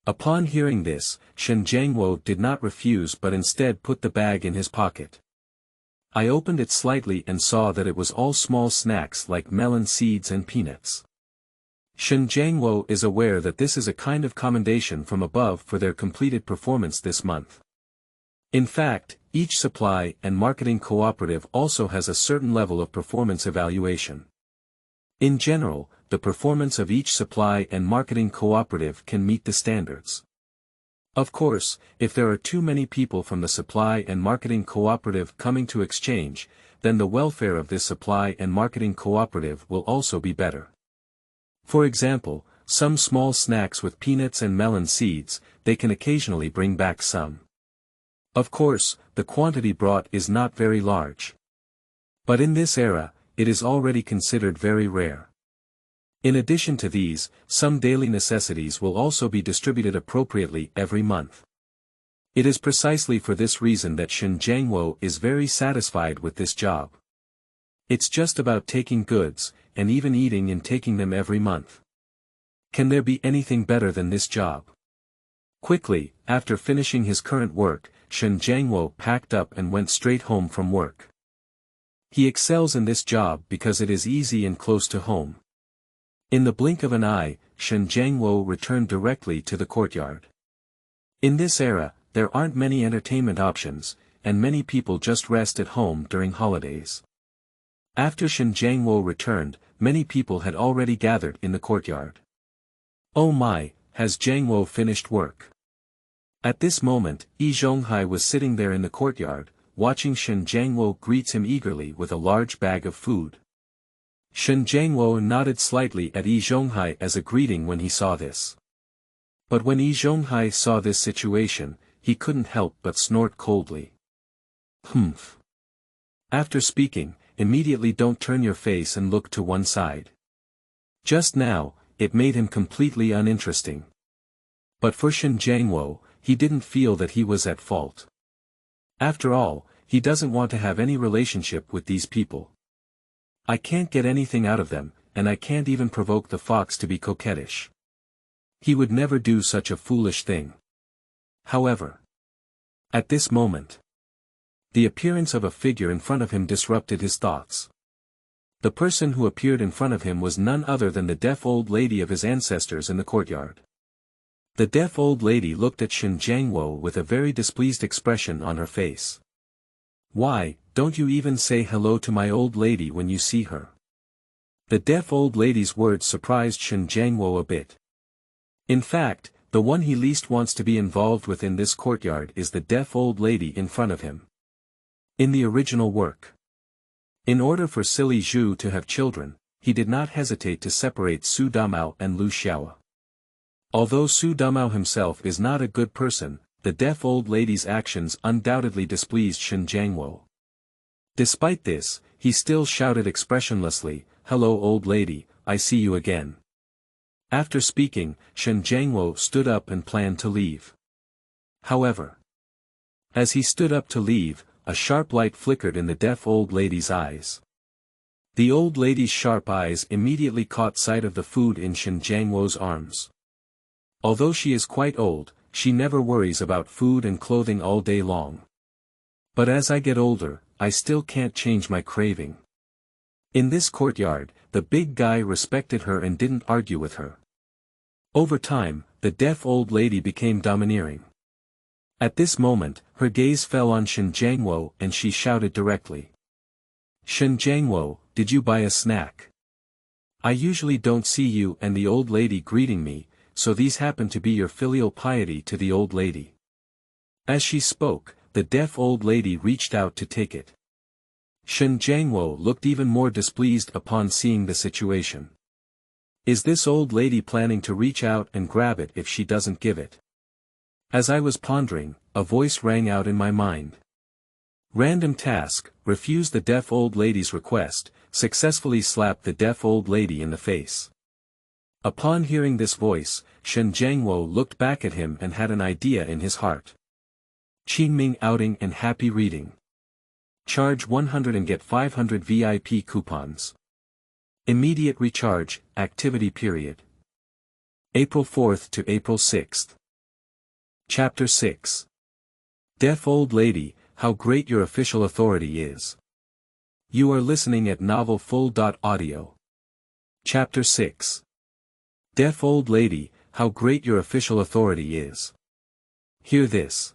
Upon hearing this, Shen Jianguo did not refuse but instead put the bag in his pocket. I opened it slightly and saw that it was all small snacks like melon seeds and peanuts. Shen Jianguo is aware that this is a kind of commendation from above for their completed performance this month. In fact, each supply and marketing cooperative also has a certain level of performance evaluation. In general, the performance of each supply and marketing cooperative can meet the standards. Of course, if there are too many people from the supply and marketing cooperative coming to exchange, then the welfare of this supply and marketing cooperative will also be better. For example, some small snacks with peanuts and melon seeds, they can occasionally bring back some. Of course, the quantity brought is not very large. But in this era, it is already considered very rare. In addition to these, some daily necessities will also be distributed appropriately every month. It is precisely for this reason that Shen Jianguo is very satisfied with this job. It's just about taking goods, and even eating and taking them every month. Can there be anything better than this job? Quickly, after finishing his current work, Shen Jianguo packed up and went straight home from work. He excels in this job because it is easy and close to home. In the blink of an eye, Shen Jianguo returned directly to the courtyard. In this era, there aren't many entertainment options, and many people just rest at home during holidays. After Shen Jianguo returned, many people had already gathered in the courtyard. "Oh my, has Jianguo finished work?" At this moment, Yi Zhonghai was sitting there in the courtyard, watching Shen Jianguo greets him eagerly with a large bag of food. Shen Jianguo nodded slightly at Yi Zhonghai as a greeting when he saw this. But when Yi Zhonghai saw this situation, he couldn't help but snort coldly. "Humph. After speaking, immediately don't turn your face and look to one side." Just now, it made him completely uninteresting. But for Shen Jianguo, he didn't feel that he was at fault. After all, he doesn't want to have any relationship with these people. "I can't get anything out of them, and I can't even provoke the fox to be coquettish. He would never do such a foolish thing." However, at this moment, the appearance of a figure in front of him disrupted his thoughts. The person who appeared in front of him was none other than the deaf old lady of his ancestors in the courtyard. The deaf old lady looked at Shen Jianguo with a very displeased expression on her face. "Why, don't you even say hello to my old lady when you see her?" The deaf old lady's words surprised Shen Jianguo a bit. In fact, the one he least wants to be involved with in this courtyard is the deaf old lady in front of him. In the original work, in order for Silly Zhu to have children, he did not hesitate to separate Su Damao and Lu Xiao. Although Su Damao himself is not a good person, the deaf old lady's actions undoubtedly displeased Shen Jianguo. Despite this, he still shouted expressionlessly, "Hello old lady, I see you again." After speaking, Shen Jianguo stood up and planned to leave. However, as he stood up to leave, a sharp light flickered in the deaf old lady's eyes. The old lady's sharp eyes immediately caught sight of the food in Shen Jianguo's arms. Although she is quite old, she never worries about food and clothing all day long. But as I get older, I still can't change my craving. In this courtyard, the big guy respected her and didn't argue with her. Over time, the deaf old lady became domineering. At this moment, her gaze fell on Shen Jianguo and she shouted directly. Shen Jianguo, did you buy a snack? I usually don't see you and the old lady greeting me, so these happen to be your filial piety to the old lady. As she spoke, the deaf old lady reached out to take it. Shen Jianguo looked even more displeased upon seeing the situation. Is this old lady planning to reach out and grab it if she doesn't give it? As I was pondering, a voice rang out in my mind. Random task, refuse the deaf old lady's request, successfully slap the deaf old lady in the face. Upon hearing this voice, Shen Jianguo looked back at him and had an idea in his heart. Qingming outing and happy reading. Charge 100 and get 500 VIP coupons. Immediate recharge, activity period. April 4th to April 6th. Chapter 6. Deaf Old Lady, How Great Your Official Authority Is. You are listening at novelfull.audio. Chapter 6. Deaf Old Lady, How Great Your Official Authority Is. Hear this.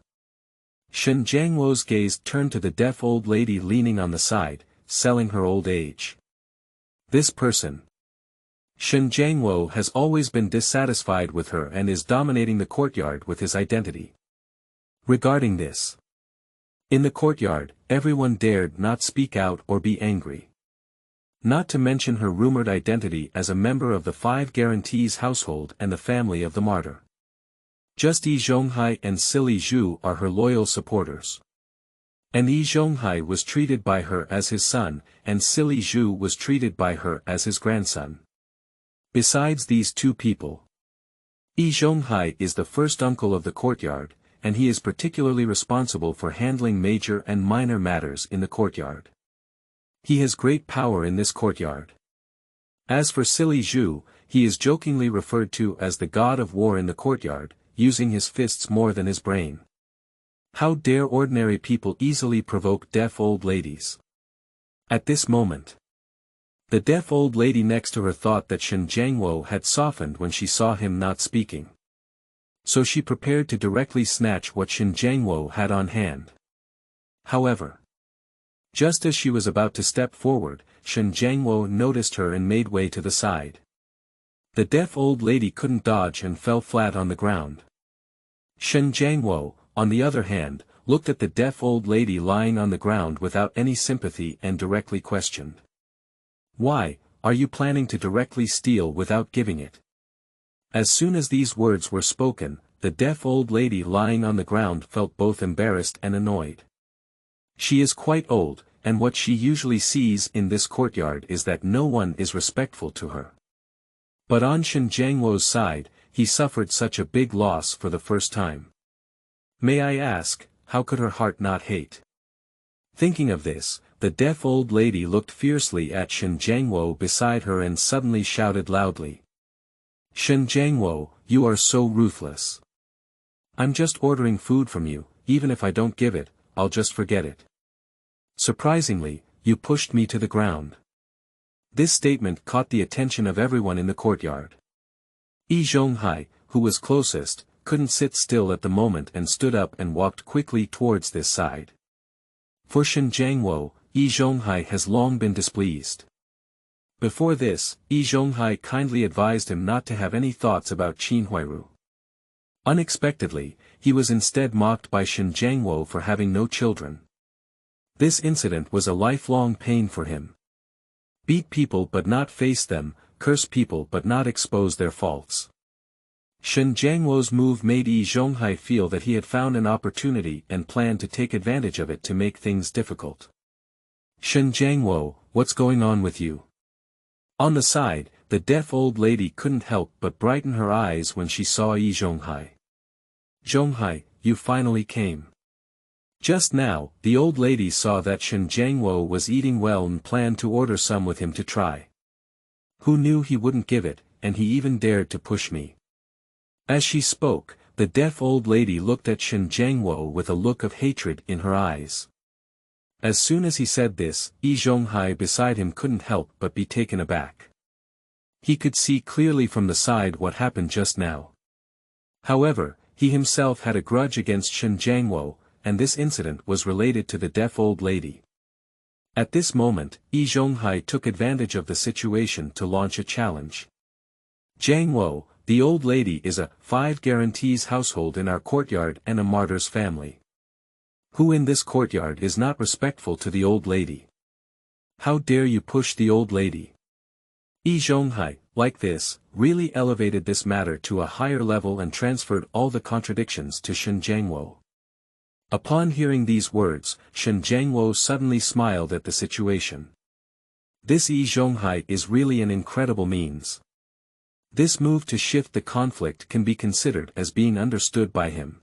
Shen Jianguo's gaze turned to the deaf old lady leaning on the side, selling her old age. This person. Shen Jianguo has always been dissatisfied with her and is dominating the courtyard with his identity. Regarding this. In the courtyard, everyone dared not speak out or be angry. Not to mention her rumored identity as a member of the Five Guarantees household and the family of the martyr. Just Yi Zhonghai and Sili Zhu are her loyal supporters. And Yi Zhonghai was treated by her as his son, and Sili Zhu was treated by her as his grandson. Besides these two people, Yi Zhonghai is the first uncle of the courtyard, and he is particularly responsible for handling major and minor matters in the courtyard. He has great power in this courtyard. As for Sili Zhu, he is jokingly referred to as the god of war in the courtyard, using his fists more than his brain. How dare ordinary people easily provoke deaf old ladies? At this moment, the deaf old lady next to her thought that Shen Jianguo had softened when she saw him not speaking. So she prepared to directly snatch what Shen Jianguo had on hand. However, just as she was about to step forward, Shen Jianguo noticed her and made way to the side. The deaf old lady couldn't dodge and fell flat on the ground. Shen Jianguo, on the other hand, looked at the deaf old lady lying on the ground without any sympathy and directly questioned. Why, are you planning to directly steal without giving it? As soon as these words were spoken, the deaf old lady lying on the ground felt both embarrassed and annoyed. She is quite old, and what she usually sees in this courtyard is that no one is respectful to her. But on Shen Jianguo's side, he suffered such a big loss for the first time. May I ask, how could her heart not hate? Thinking of this, the deaf old lady looked fiercely at Shen Jianguo beside her and suddenly shouted loudly. Shen Jianguo, you are so ruthless. I'm just ordering food from you, even if I don't give it, I'll just forget it. Surprisingly, you pushed me to the ground. This statement caught the attention of everyone in the courtyard. Yi Zhonghai, who was closest, couldn't sit still at the moment and stood up and walked quickly towards this side. For Shen Jianguo, Yi Zhonghai has long been displeased. Before this, Yi Zhonghai kindly advised him not to have any thoughts about Qinhuai Ru. Unexpectedly, he was instead mocked by Shen Jianguo for having no children. This incident was a lifelong pain for him. Beat people but not face them, curse people but not expose their faults. Shen Jianguo's move made Yi Zhonghai feel that he had found an opportunity and planned to take advantage of it to make things difficult. Shen Jianguo, what's going on with you? On the side, the deaf old lady couldn't help but brighten her eyes when she saw Zhonghai. Zhonghai, you finally came. Just now, the old lady saw that Shen Jianguo was eating well and planned to order some with him to try. Who knew he wouldn't give it, and he even dared to push me. As she spoke, the deaf old lady looked at Shen Jianguo with a look of hatred in her eyes. As soon as he said this, Zhonghai beside him couldn't help but be taken aback. He could see clearly from the side what happened just now. However, he himself had a grudge against Shen Jianguo, and this incident was related to the deaf old lady. At this moment, Zhonghai took advantage of the situation to launch a challenge. Jianguo, the old lady is a 5 guarantees household in our courtyard and a martyr's family. Who in this courtyard is not respectful to the old lady? How dare you push the old lady? Zhonghai, like this, really elevated this matter to a higher level and transferred all the contradictions to Shen Jianguo. Upon hearing these words, Shen Jianguo suddenly smiled at the situation. This Zhonghai is really an incredible means. This move to shift the conflict can be considered as being understood by him.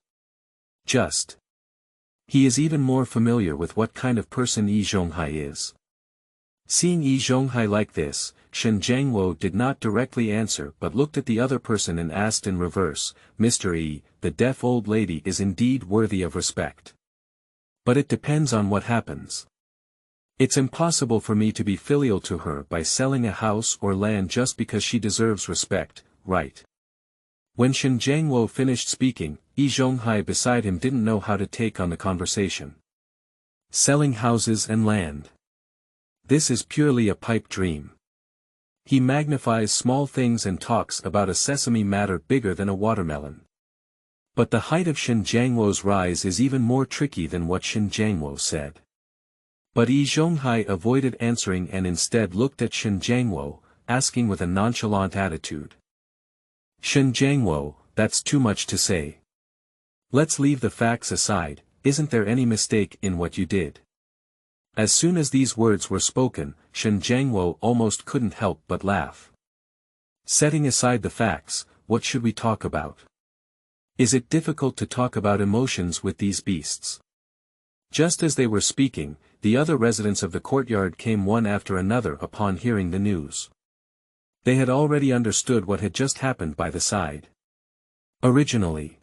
He is even more familiar with what kind of person Zhonghai is. Seeing Zhonghai like this, Shen Jianguo did not directly answer but looked at the other person and asked in reverse, Mr. E, the deaf old lady is indeed worthy of respect. But it depends on what happens. It's impossible for me to be filial to her by selling a house or land just because she deserves respect, right? When Shen Jianguo finished speaking, Zhonghai beside him didn't know how to take on the conversation. Selling houses and land. This is purely a pipe dream. He magnifies small things and talks about a sesame matter bigger than a watermelon. But the height of Shen Jianguo's rise is even more tricky than what Shen Jianguo said. But Zhonghai avoided answering and instead looked at Shen Jianguo, asking with a nonchalant attitude. Shen Jianguo, that's too much to say. Let's leave the facts aside, isn't there any mistake in what you did? As soon as these words were spoken, Shen Jianguo almost couldn't help but laugh. Setting aside the facts, what should we talk about? Is it difficult to talk about emotions with these beasts? Just as they were speaking, the other residents of the courtyard came one after another upon hearing the news. They had already understood what had just happened by the side. Originally.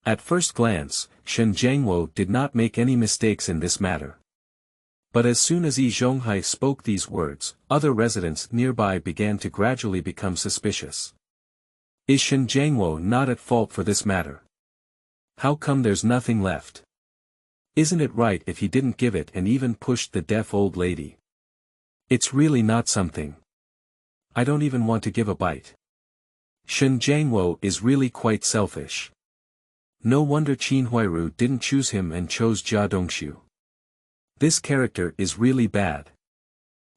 At first glance, Shen Jianguo did not make any mistakes in this matter. But as soon as Zhonghai spoke these words, other residents nearby began to gradually become suspicious. Is Shen Jianguo not at fault for this matter? How come there's nothing left? Isn't it right if he didn't give it and even pushed the deaf old lady? It's really not something. I don't even want to give a bite. Shen Jianguo is really quite selfish. No wonder Qinhuai Ru didn't choose him and chose Jia Dongxu. This character is really bad.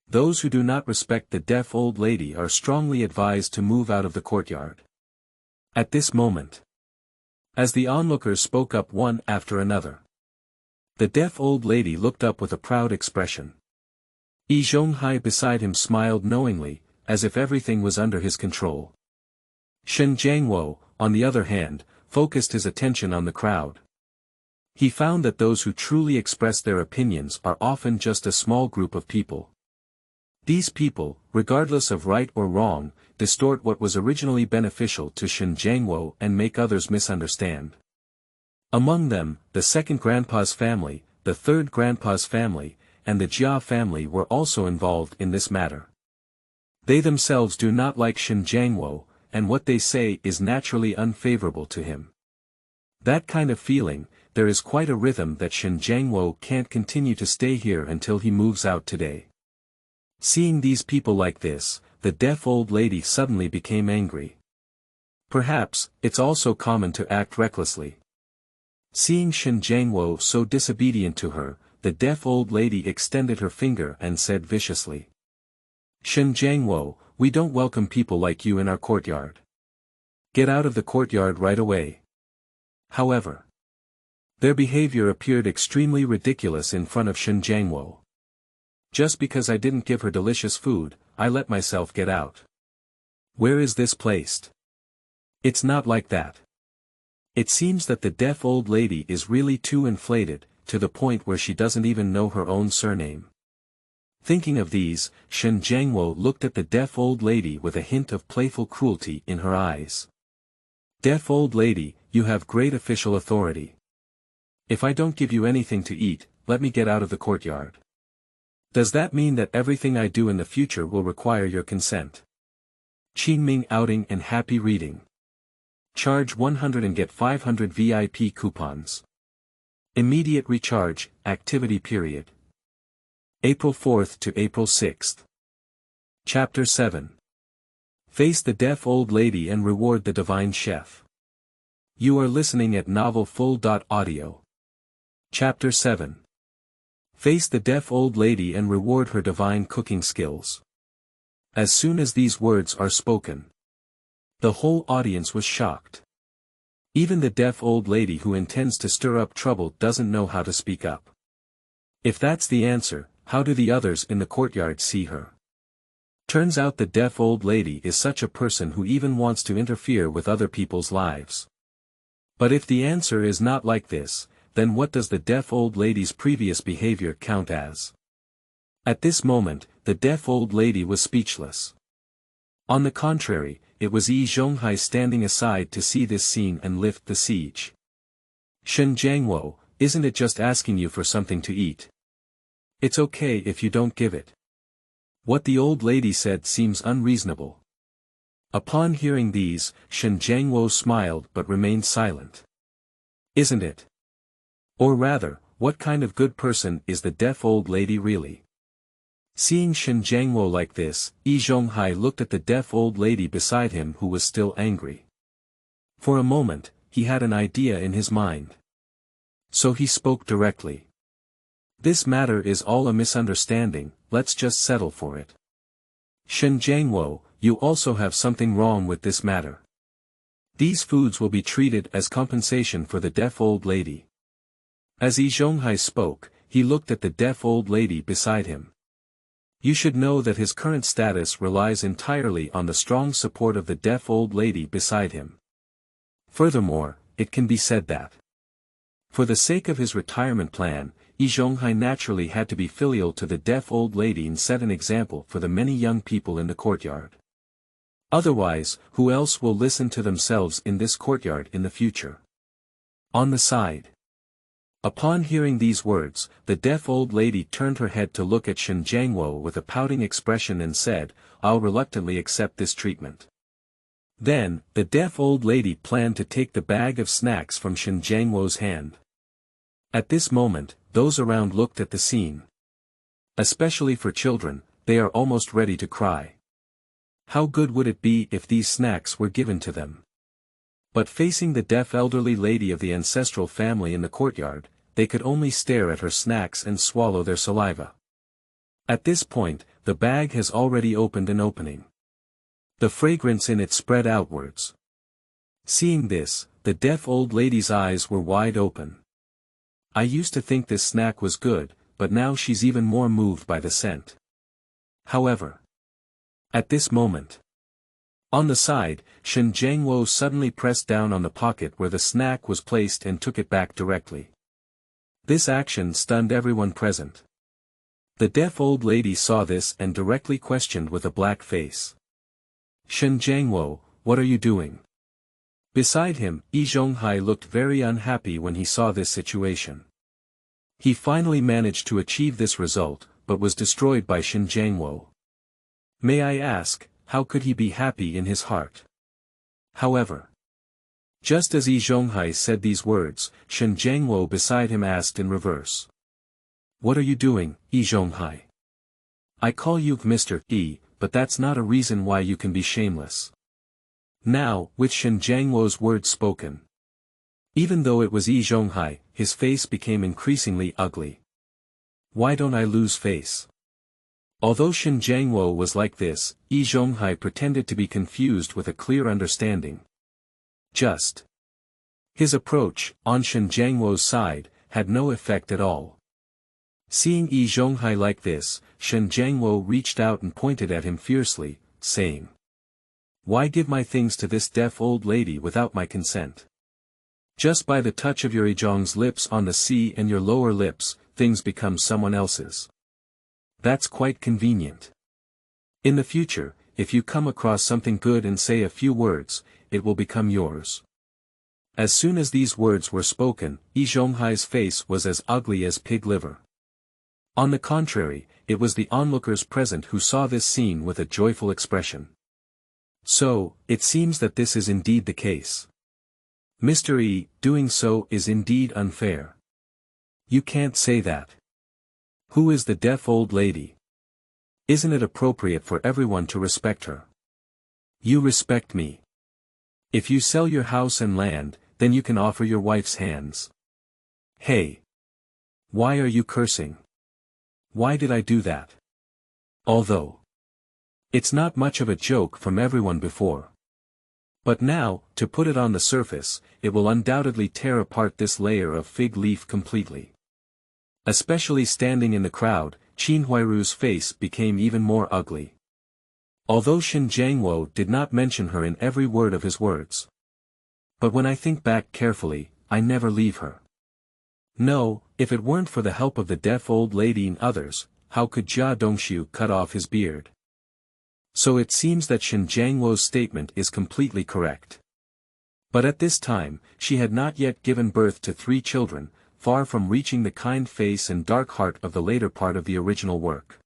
Those who do not respect the deaf old lady are strongly advised to move out of the courtyard. At this moment, as the onlookers spoke up one after another, the deaf old lady looked up with a proud expression. Zhonghai beside him smiled knowingly, as if everything was under his control. Shen Jianguo, on the other hand, focused his attention on the crowd. He found that those who truly express their opinions are often just a small group of people. These people, regardless of right or wrong, distort what was originally beneficial to Shen Jianguo and make others misunderstand. Among them, the second grandpa's family, the third grandpa's family, and the Jia family were also involved in this matter. They themselves do not like Shen Jianguo, and what they say is naturally unfavorable to him. That kind of feeling, there is quite a rhythm that Shen Jianguo can't continue to stay here until he moves out today. Seeing these people like this, the deaf old lady suddenly became angry. Perhaps, it's also common to act recklessly. Seeing Shen Jianguo so disobedient to her, the deaf old lady extended her finger and said viciously. Shen Jianguo, we don't welcome people like you in our courtyard. Get out of the courtyard right away. However, their behavior appeared extremely ridiculous in front of Shen Jianguo. Just because I didn't give her delicious food, I let myself get out. Where is this placed? It's not like that. It seems that the deaf old lady is really too inflated, to the point where she doesn't even know her own surname. Thinking of these, Shen Jianguo looked at the deaf old lady with a hint of playful cruelty in her eyes. Deaf old lady, you have great official authority. If I don't give you anything to eat, let me get out of the courtyard. Does that mean that everything I do in the future will require your consent? Qingming outing and happy reading. Charge 100 and get 500 VIP coupons. Immediate recharge, activity period. April 4th to April 6th. Chapter 7. Face the deaf old lady and reward the divine chef. You are listening at novelfull.audio. Chapter 7. Face the deaf old lady and reward her divine cooking skills. As soon as these words are spoken, the whole audience was shocked. Even the deaf old lady who intends to stir up trouble doesn't know how to speak up. If that's the answer, how do the others in the courtyard see her? Turns out the deaf old lady is such a person who even wants to interfere with other people's lives. But if the answer is not like this, then what does the deaf old lady's previous behavior count as? At this moment, the deaf old lady was speechless. On the contrary, it was Zhonghai standing aside to see this scene and lift the siege. Shen Jianguo, isn't it just asking you for something to eat? It's okay if you don't give it. What the old lady said seems unreasonable. Upon hearing these, Shen Jianguo smiled but remained silent. Isn't it? Or rather, what kind of good person is the deaf old lady really? Seeing Shen Jianguo like this, Zhonghai looked at the deaf old lady beside him who was still angry. For a moment, he had an idea in his mind. So he spoke directly. This matter is all a misunderstanding, let's just settle for it. Shen Jianguo, you also have something wrong with this matter. These foods will be treated as compensation for the deaf old lady. As Zhonghai spoke, he looked at the deaf old lady beside him. You should know that his current status relies entirely on the strong support of the deaf old lady beside him. Furthermore, it can be said that, for the sake of his retirement plan, Zhonghai naturally had to be filial to the deaf old lady and set an example for the many young people in the courtyard. Otherwise, who else will listen to themselves in this courtyard in the future? On the side. Upon hearing these words, the deaf old lady turned her head to look at Shen Jianguo with a pouting expression and said, I'll reluctantly accept this treatment. Then, the deaf old lady planned to take the bag of snacks from Shen Jianguo's hand. At this moment, those around looked at the scene. Especially for children, they are almost ready to cry. How good would it be if these snacks were given to them? But facing the deaf elderly lady of the ancestral family in the courtyard, they could only stare at her snacks and swallow their saliva. At this point, the bag has already opened an opening. The fragrance in it spread outwards. Seeing this, the deaf old lady's eyes were wide open. I used to think this snack was good, but now she's even more moved by the scent. However, at this moment, on the side, Shen Jianguo suddenly pressed down on the pocket where the snack was placed and took it back directly. This action stunned everyone present. The deaf old lady saw this and directly questioned with a black face. Shen Jianguo, what are you doing? Beside him, Zhonghai looked very unhappy when he saw this situation. He finally managed to achieve this result, but was destroyed by Shen Jianguo. May I ask, how could he be happy in his heart? However, just as Zhonghai said these words, Shen Jianguo beside him asked in reverse. What are you doing, Zhonghai? I call you Mr. E, but that's not a reason why you can be shameless. Now, with Shen Jianguo's words spoken, even though it was Zhonghai, his face became increasingly ugly. Why don't I lose face? Although Shen Jianguo was like this, Zhonghai pretended to be confused with a clear understanding. Just. His approach, on Shen Jianguo's side, had no effect at all. Seeing Zhonghai like this, Shen Jianguo reached out and pointed at him fiercely, saying, Why give my things to this deaf old lady without my consent? Just by the touch of your Zhang's lips on the sea and your lower lips, things become someone else's. That's quite convenient. In the future, if you come across something good and say a few words, it will become yours. As soon as these words were spoken, Zhonghai's face was as ugly as pig liver. On the contrary, it was the onlookers present who saw this scene with a joyful expression. So, it seems that this is indeed the case. Mr. E, doing so is indeed unfair. You can't say that. Who is the deaf old lady? Isn't it appropriate for everyone to respect her? You respect me. If you sell your house and land, then you can offer your wife's hands. Hey! Why are you cursing? Why did I do that? Although it's not much of a joke from everyone before. But now, to put it on the surface, it will undoubtedly tear apart this layer of fig leaf completely. Especially standing in the crowd, Qin Huairu's face became even more ugly. Although Shen Jianguo did not mention her in every word of his words. But when I think back carefully, I never leave her. No, if it weren't for the help of the deaf old lady and others, how could Jia Dongxu cut off his beard? So it seems that Shen Jianguo's statement is completely correct. But at this time, she had not yet given birth to 3 children, far from reaching the kind face and dark heart of the later part of the original work.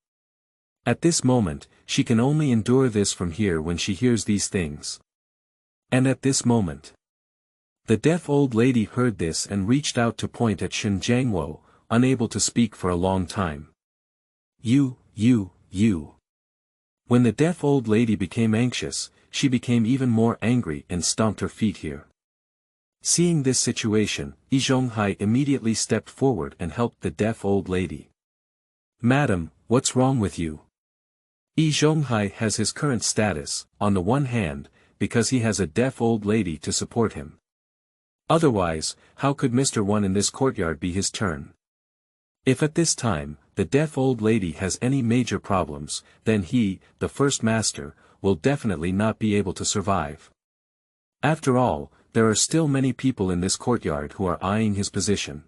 At this moment, she can only endure this from here when she hears these things. And at this moment, the deaf old lady heard this and reached out to point at Shen Jianguo, unable to speak for a long time. You. When the deaf old lady became anxious, she became even more angry and stomped her feet here. Seeing this situation, Zhonghai immediately stepped forward and helped the deaf old lady. Madam, what's wrong with you? Zhonghai has his current status, on the one hand, because he has a deaf old lady to support him. Otherwise, how could Mr. One in this courtyard be his turn? If at this time, the deaf old lady has any major problems, then he, the first master, will definitely not be able to survive. After all, there are still many people in this courtyard who are eyeing his position.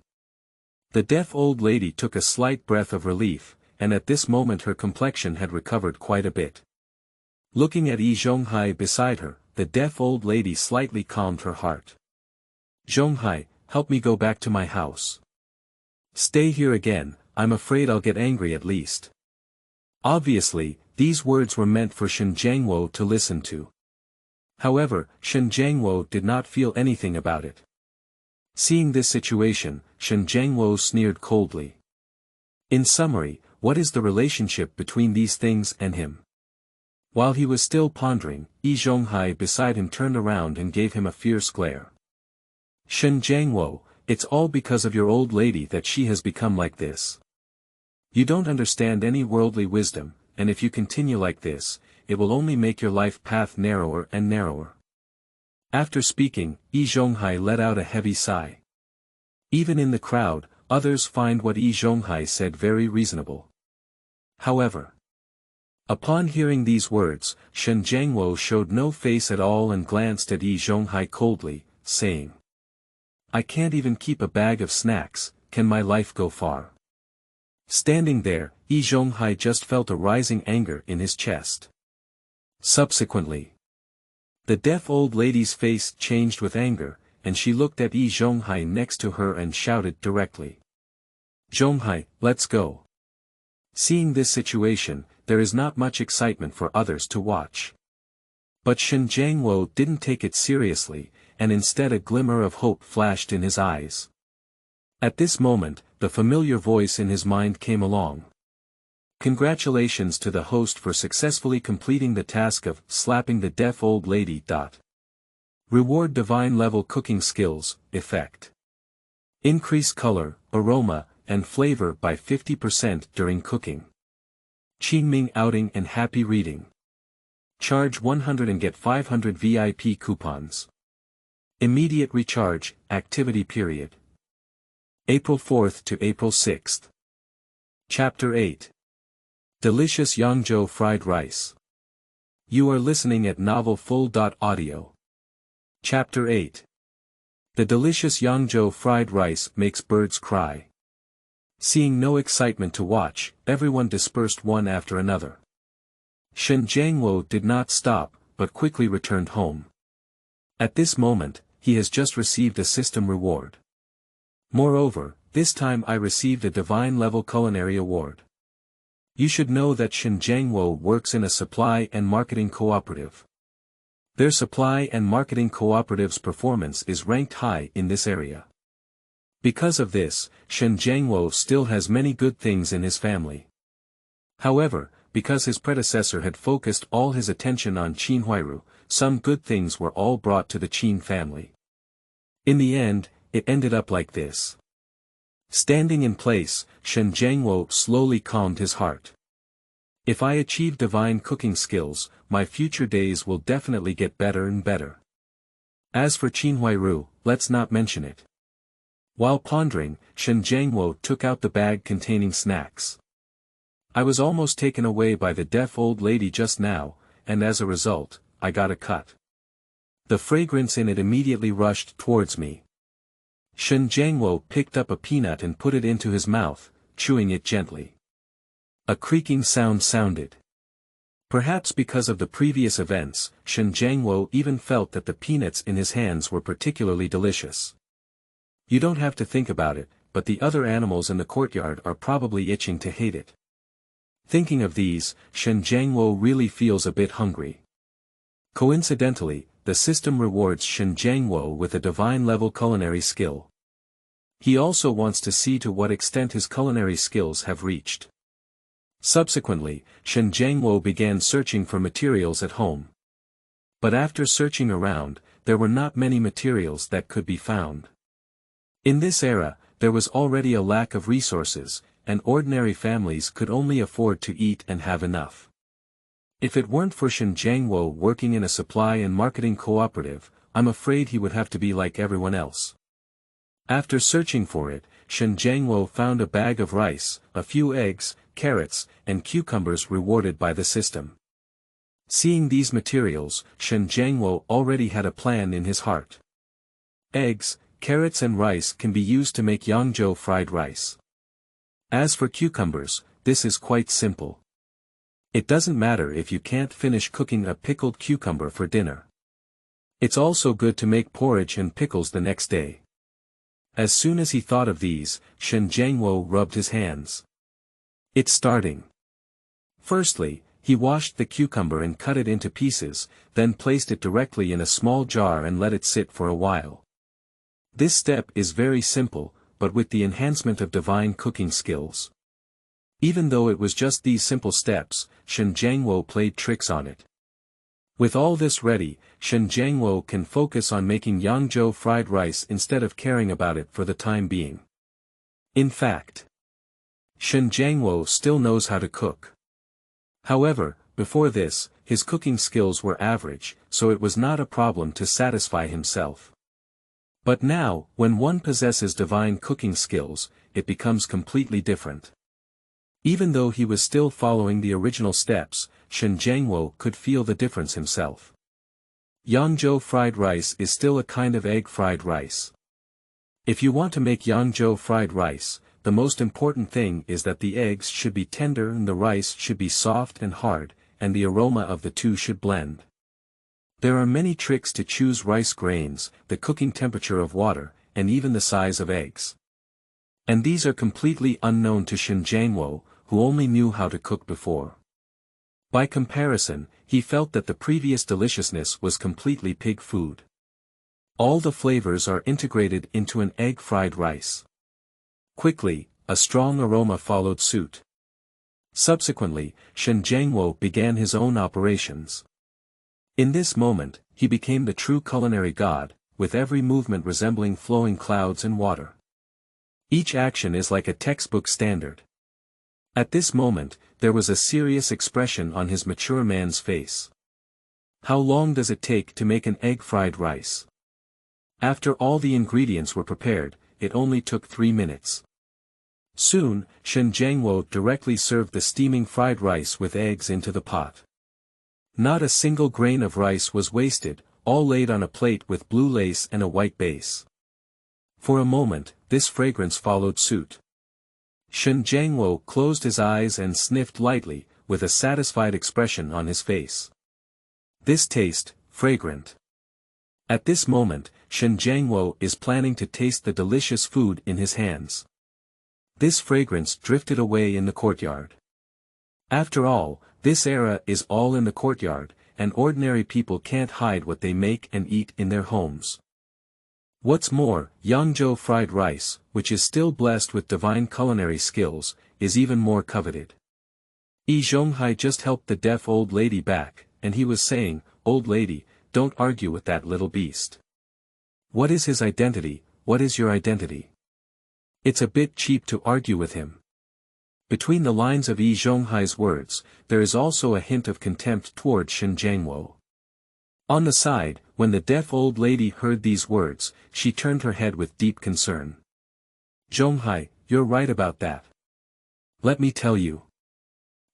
The deaf old lady took a slight breath of relief, and at this moment her complexion had recovered quite a bit. Looking at Zhonghai beside her, the deaf old lady slightly calmed her heart. Zhonghai, help me go back to my house. Stay here again, I'm afraid I'll get angry at least. Obviously, these words were meant for Shen Jianguo to listen to. However, Shen Jianguo did not feel anything about it. Seeing this situation, Shen Jianguo sneered coldly. In summary, what is the relationship between these things and him? While he was still pondering, Zhonghai beside him turned around and gave him a fierce glare. Shen Jianguo, it's all because of your old lady that she has become like this. You don't understand any worldly wisdom, and if you continue like this, it will only make your life path narrower and narrower. After speaking, Zhonghai let out a heavy sigh. Even in the crowd, others find what Zhonghai said very reasonable. However, upon hearing these words, Shen Jianguo showed no face at all and glanced at Zhonghai coldly, saying, I can't even keep a bag of snacks, can my life go far? Standing there, Zhonghai just felt a rising anger in his chest. Subsequently, the deaf old lady's face changed with anger, and she looked at Zhonghai next to her and shouted directly. Zhonghai, let's go. Seeing this situation, there is not much excitement for others to watch. But Shen Jianguo didn't take it seriously, and instead a glimmer of hope flashed in his eyes. At this moment, the familiar voice in his mind came along. Congratulations to the host for successfully completing the task of slapping the deaf old lady. Reward divine level cooking skills, effect. Increase color, aroma, and flavor by 50% during cooking. Qingming outing and happy reading. Charge 100 and get 500 VIP coupons. Immediate recharge, activity period. April 4th to April 6th. Chapter 8. Delicious Yangzhou fried rice. You are listening at Novel Full.audio. Chapter 8. The delicious Yangzhou fried rice makes birds cry. Seeing no excitement to watch, everyone dispersed one after another. Shen Jianguo did not stop, but quickly returned home. At this moment, he has just received a system reward. Moreover, this time I received a divine level culinary award. You should know that Shen Jianguo works in a supply and marketing cooperative. Their supply and marketing cooperative's performance is ranked high in this area. Because of this, Shen Jianguo still has many good things in his family. However, because his predecessor had focused all his attention on Qinhuai Ru, some good things were all brought to the Qin family. In the end, it ended up like this. Standing in place, Shen Jianguo slowly calmed his heart. If I achieve divine cooking skills, my future days will definitely get better and better. As for Qinhuai Ru, let's not mention it. While pondering, Shen Jianguo took out the bag containing snacks. I was almost taken away by the deaf old lady just now, and as a result, I got a cut. The fragrance in it immediately rushed towards me. Shen Jianguo picked up a peanut and put it into his mouth, chewing it gently. A creaking sound sounded. Perhaps because of the previous events, Shen Jianguo even felt that the peanuts in his hands were particularly delicious. You don't have to think about it, but the other animals in the courtyard are probably itching to hate it. Thinking of these, Shen Jianguo really feels a bit hungry. Coincidentally, the system rewards Shen Jianguo with a divine-level culinary skill. He also wants to see to what extent his culinary skills have reached. Subsequently, Shen Jianguo began searching for materials at home. But after searching around, there were not many materials that could be found. In this era, there was already a lack of resources, and ordinary families could only afford to eat and have enough. If it weren't for Shen Jianguo working in a supply and marketing cooperative, I'm afraid he would have to be like everyone else. After searching for it, Shen Jianguo found a bag of rice, a few eggs, carrots, and cucumbers rewarded by the system. Seeing these materials, Shen Jianguo already had a plan in his heart. Eggs, carrots and rice can be used to make Yangzhou fried rice. As for cucumbers, this is quite simple. It doesn't matter if you can't finish cooking a pickled cucumber for dinner. It's also good to make porridge and pickles the next day. As soon as he thought of these, Shen Jianguo rubbed his hands. It's starting. Firstly, he washed the cucumber and cut it into pieces, then placed it directly in a small jar and let it sit for a while. This step is very simple, but with the enhancement of divine cooking skills. Even though it was just these simple steps, Shen Jianguo played tricks on it. With all this ready, Shen Jianguo can focus on making Yangzhou fried rice instead of caring about it for the time being. In fact, Shen Jianguo still knows how to cook. However, before this, his cooking skills were average, so it was not a problem to satisfy himself. But now, when one possesses divine cooking skills, it becomes completely different. Even though he was still following the original steps, Shen Jianguo could feel the difference himself. Yangzhou fried rice is still a kind of egg fried rice. If you want to make Yangzhou fried rice, the most important thing is that the eggs should be tender and the rice should be soft and hard, and the aroma of the two should blend. There are many tricks to choose rice grains, the cooking temperature of water, and even the size of eggs. And these are completely unknown to Shen Jianguo, who only knew how to cook before. By comparison, he felt that the previous deliciousness was completely pig food. All the flavors are integrated into an egg fried rice. Quickly, a strong aroma followed suit. Subsequently, Shen Jianguo began his own operations. In this moment, he became the true culinary god, with every movement resembling flowing clouds and water. Each action is like a textbook standard. At this moment, there was a serious expression on his mature man's face. How long does it take to make an egg fried rice? After all the ingredients were prepared, it only took 3 minutes. Soon, Shen Jianguo directly served the steaming fried rice with eggs into the pot. Not a single grain of rice was wasted, all laid on a plate with blue lace and a white base. For a moment, this fragrance followed suit. Shen Jianguo closed his eyes and sniffed lightly, with a satisfied expression on his face. This taste, fragrant. At this moment, Shen Jianguo is planning to taste the delicious food in his hands. This fragrance drifted away in the courtyard. After all, this era is all in the courtyard, and ordinary people can't hide what they make and eat in their homes. What's more, Yangzhou fried rice, which is still blessed with divine culinary skills, is even more coveted. Zhonghai just helped the deaf old lady back, and he was saying, "Old lady, don't argue with that little beast. What is his identity? What is your identity? It's a bit cheap to argue with him." Between the lines of Zhonghai's words, there is also a hint of contempt toward Shen Jianguo. On the side, when the deaf old lady heard these words, she turned her head with deep concern. "Zhonghai, you're right about that. Let me tell you."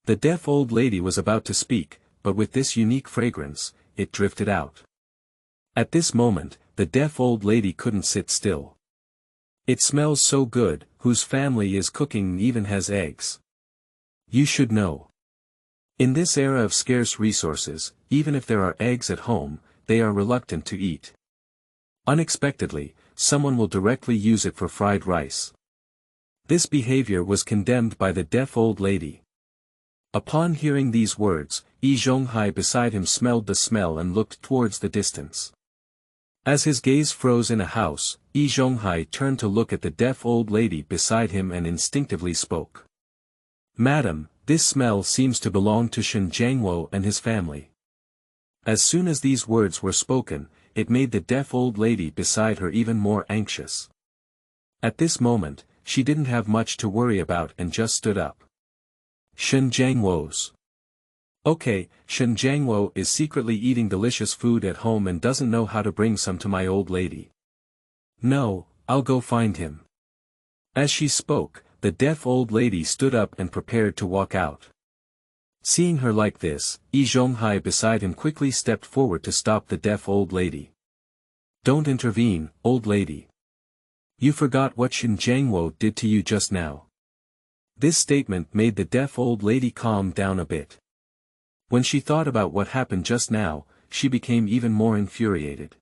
The deaf old lady was about to speak, but with this unique fragrance, it drifted out. At this moment, the deaf old lady couldn't sit still. "It smells so good, whose family is cooking and even has eggs. You should know. In this era of scarce resources, even if there are eggs at home, they are reluctant to eat. Unexpectedly, someone will directly use it for fried rice." This behavior was condemned by the deaf old lady. Upon hearing these words, Zhonghai beside him smelled the smell and looked towards the distance. As his gaze froze in a house, Zhonghai turned to look at the deaf old lady beside him and instinctively spoke. "Madam, this smell seems to belong to Shen Jianguo and his family." As soon as these words were spoken, it made the deaf old lady beside her even more anxious. At this moment, she didn't have much to worry about and just stood up. "Shen Jianguo's. Okay, Shen Jianguo is secretly eating delicious food at home and doesn't know how to bring some to my old lady. No, I'll go find him." As she spoke, the deaf old lady stood up and prepared to walk out. Seeing her like this, Zhonghai beside him quickly stepped forward to stop the deaf old lady. "Don't intervene, old lady. You forgot what Shen Jianguo did to you just now." This statement made the deaf old lady calm down a bit. When she thought about what happened just now, she became even more infuriated.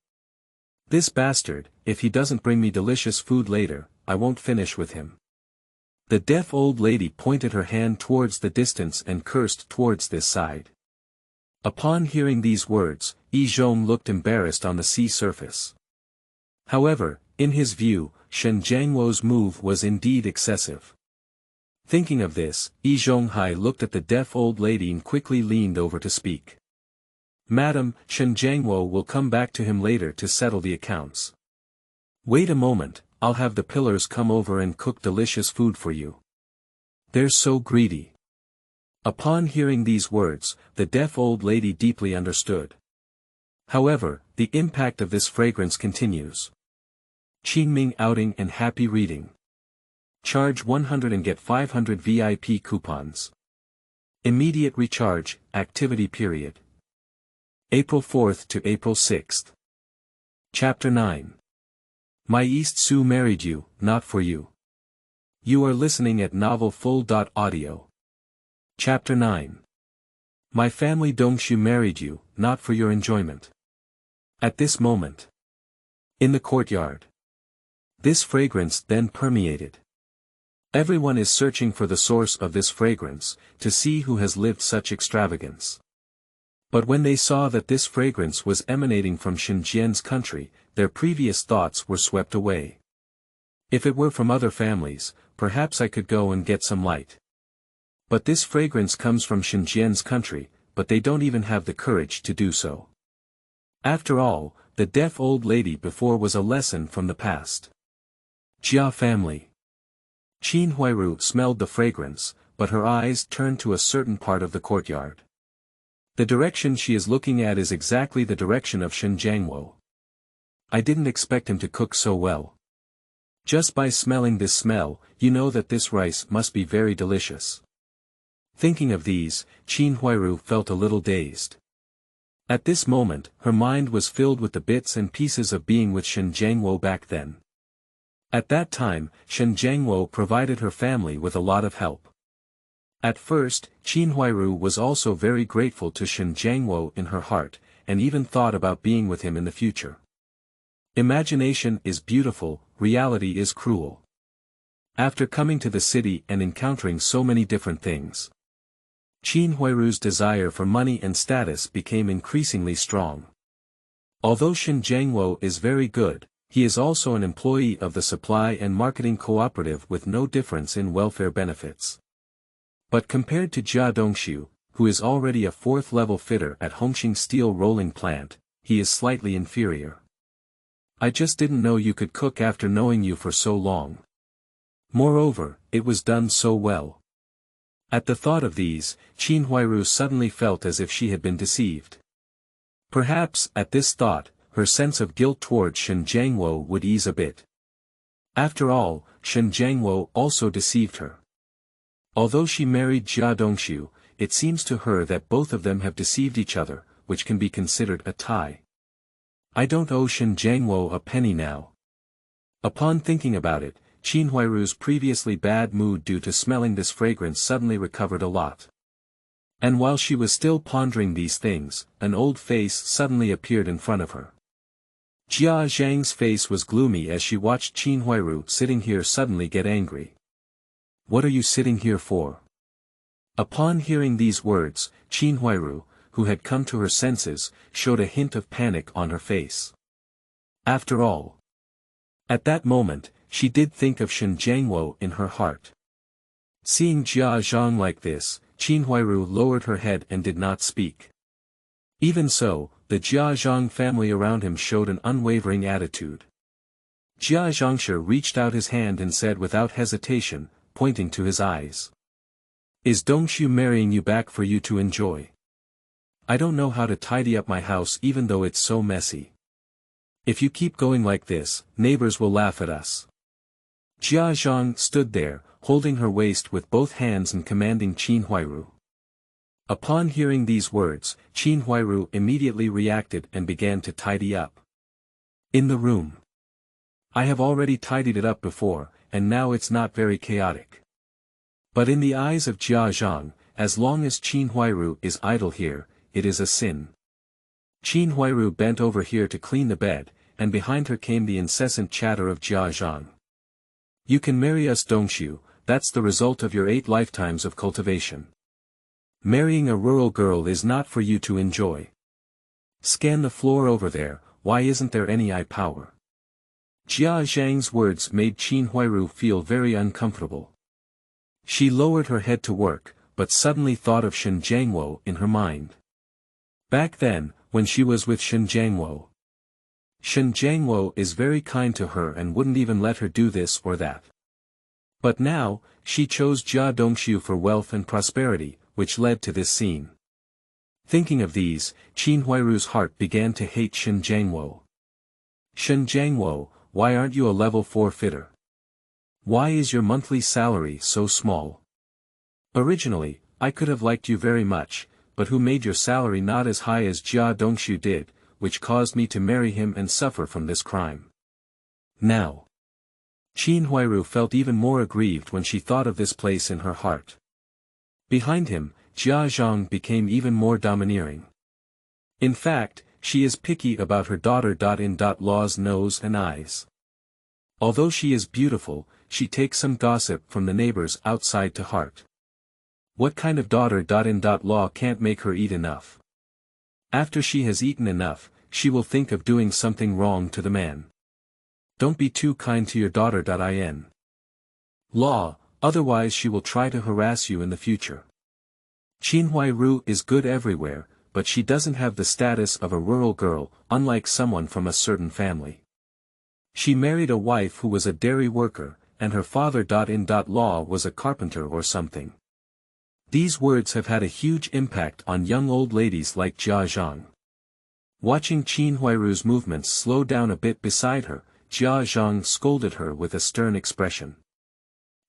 "This bastard, if he doesn't bring me delicious food later, I won't finish with him." The deaf old lady pointed her hand towards the distance and cursed towards this side. Upon hearing these words, Zhong looked embarrassed on the sea surface. However, in his view, Shen Jianguo's move was indeed excessive. Thinking of this, Zhonghai looked at the deaf old lady and quickly leaned over to speak. "Madam, Shen Jianguo will come back to him later to settle the accounts. Wait a moment, I'll have the pillars come over and cook delicious food for you. They're so greedy." Upon hearing these words, the deaf old lady deeply understood. However, the impact of this fragrance continues. Qingming outing and happy reading. Charge 100 and get 500 VIP coupons. Immediate recharge, activity period. April 4th to April 6th. Chapter 9. My East Su married you, not for you. You are listening at novelfull.audio. Chapter 9. My family Dongxu married you, not for your enjoyment. At this moment. In the courtyard. This fragrance then permeated. Everyone is searching for the source of this fragrance, to see who has lived such extravagance. But when they saw that this fragrance was emanating from Xinjian's country, their previous thoughts were swept away. If it were from other families, perhaps I could go and get some light. But this fragrance comes from Xinjian's country, but they don't even have the courage to do so. After all, the deaf old lady before was a lesson from the past. Jia family. Qinhuai Ru smelled the fragrance, but her eyes turned to a certain part of the courtyard. The direction she is looking at is exactly the direction of Shen Jianguo. I didn't expect him to cook so well. Just by smelling this smell, you know that this rice must be very delicious. Thinking of these, Qin Huairu felt a little dazed. At this moment, her mind was filled with the bits and pieces of being with Shen Jianguo back then. At that time, Shen Jianguo provided her family with a lot of help. At first, Qinhuai Ru was also very grateful to Shen Jianguo in her heart, and even thought about being with him in the future. Imagination is beautiful, reality is cruel. After coming to the city and encountering so many different things, Qin Huairu's desire for money and status became increasingly strong. Although Shen Jianguo is very good, he is also an employee of the supply and marketing cooperative with no difference in welfare benefits. But compared to Jia Dongxu, who is already a 4th-level fitter at Hongqing Steel Rolling Plant, he is slightly inferior. I just didn't know you could cook after knowing you for so long. Moreover, it was done so well. At the thought of these, Qin Huairu suddenly felt as if she had been deceived. Perhaps, at this thought, her sense of guilt towards Shen Jianguo would ease a bit. After all, Shen Jianguo also deceived her. Although she married Jia Dongxu, it seems to her that both of them have deceived each other, which can be considered a tie. I don't owe Shen Jianguo a penny now. Upon thinking about it, Qin Huairu's previously bad mood due to smelling this fragrance suddenly recovered a lot. And while she was still pondering these things, an old face suddenly appeared in front of her. Jia Zhang's face was gloomy as she watched Qin Huairu sitting here suddenly get angry. What are you sitting here for? Upon hearing these words, Qin Huairu, who had come to her senses, showed a hint of panic on her face. After all, at that moment, she did think of Shen Jianguo in her heart. Seeing Jia Zhang like this, Qin Huairu lowered her head and did not speak. Even so, the Jia Zhang family around him showed an unwavering attitude. Jia Zhangshi reached out his hand and said without hesitation, pointing to his eyes. Is Dongxu marrying you back for you to enjoy? I don't know how to tidy up my house even though it's so messy. If you keep going like this, neighbors will laugh at us. Jia Zhang stood there, holding her waist with both hands and commanding Qin Huairu. Upon hearing these words, Qin Huairu immediately reacted and began to tidy up. In the room. I have already tidied it up before, and now it's not very chaotic. But in the eyes of Jia Zhang, as long as Qin Huairu is idle here, it is a sin. Qin Huairu bent over here to clean the bed, and behind her came the incessant chatter of Jia Zhang. You can marry us Dongxu, that's the result of your 8 lifetimes of cultivation. Marrying a rural girl is not for you to enjoy. Scan the floor over there, why isn't there any eye power? Jia Zhang's words made Qin Huairu feel very uncomfortable. She lowered her head to work, but suddenly thought of Shen Jianguo in her mind. Back then, when she was with Shen Jianguo, Shen Jianguo is very kind to her and wouldn't even let her do this or that. But now, she chose Jia Dongxu for wealth and prosperity, which led to this scene. Thinking of these, Qin Huairu's heart began to hate Shen Jianguo. Shen Jianguo, why aren't you a level 4 fitter? Why is your monthly salary so small? Originally, I could have liked you very much, but who made your salary not as high as Jia Dongxu did, which caused me to marry him and suffer from this crime. Now, Qin Huairu felt even more aggrieved when she thought of this place in her heart. Behind him, Jia Zhang became even more domineering. In fact, she is picky about her daughter-in-law's nose and eyes. Although she is beautiful, she takes some gossip from the neighbors outside to heart. What kind of daughter-in-law can't make her eat enough? After she has eaten enough, she will think of doing something wrong to the man. Don't be too kind to your daughter-in-law, otherwise she will try to harass you in the future. Qinhuai Ru is good everywhere, but she doesn't have the status of a rural girl, unlike someone from a certain family. She married a wife who was a dairy worker, and her father-in-law was a carpenter or something. These words have had a huge impact on young old ladies like Jia Zhang. Watching Qin Huairu's movements slow down a bit beside her, Jia Zhang scolded her with a stern expression.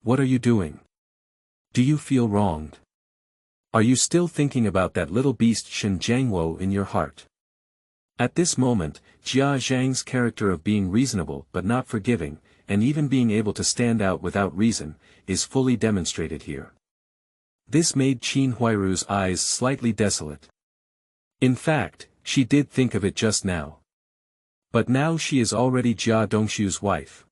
What are you doing? Do you feel wronged? Are you still thinking about that little beast Shen Jianguo in your heart? At this moment, Jia Zhang's character of being reasonable but not forgiving, and even being able to stand out without reason, is fully demonstrated here. This made Qin Huairu's eyes slightly desolate. In fact, she did think of it just now. But now she is already Jia Dongxu's wife.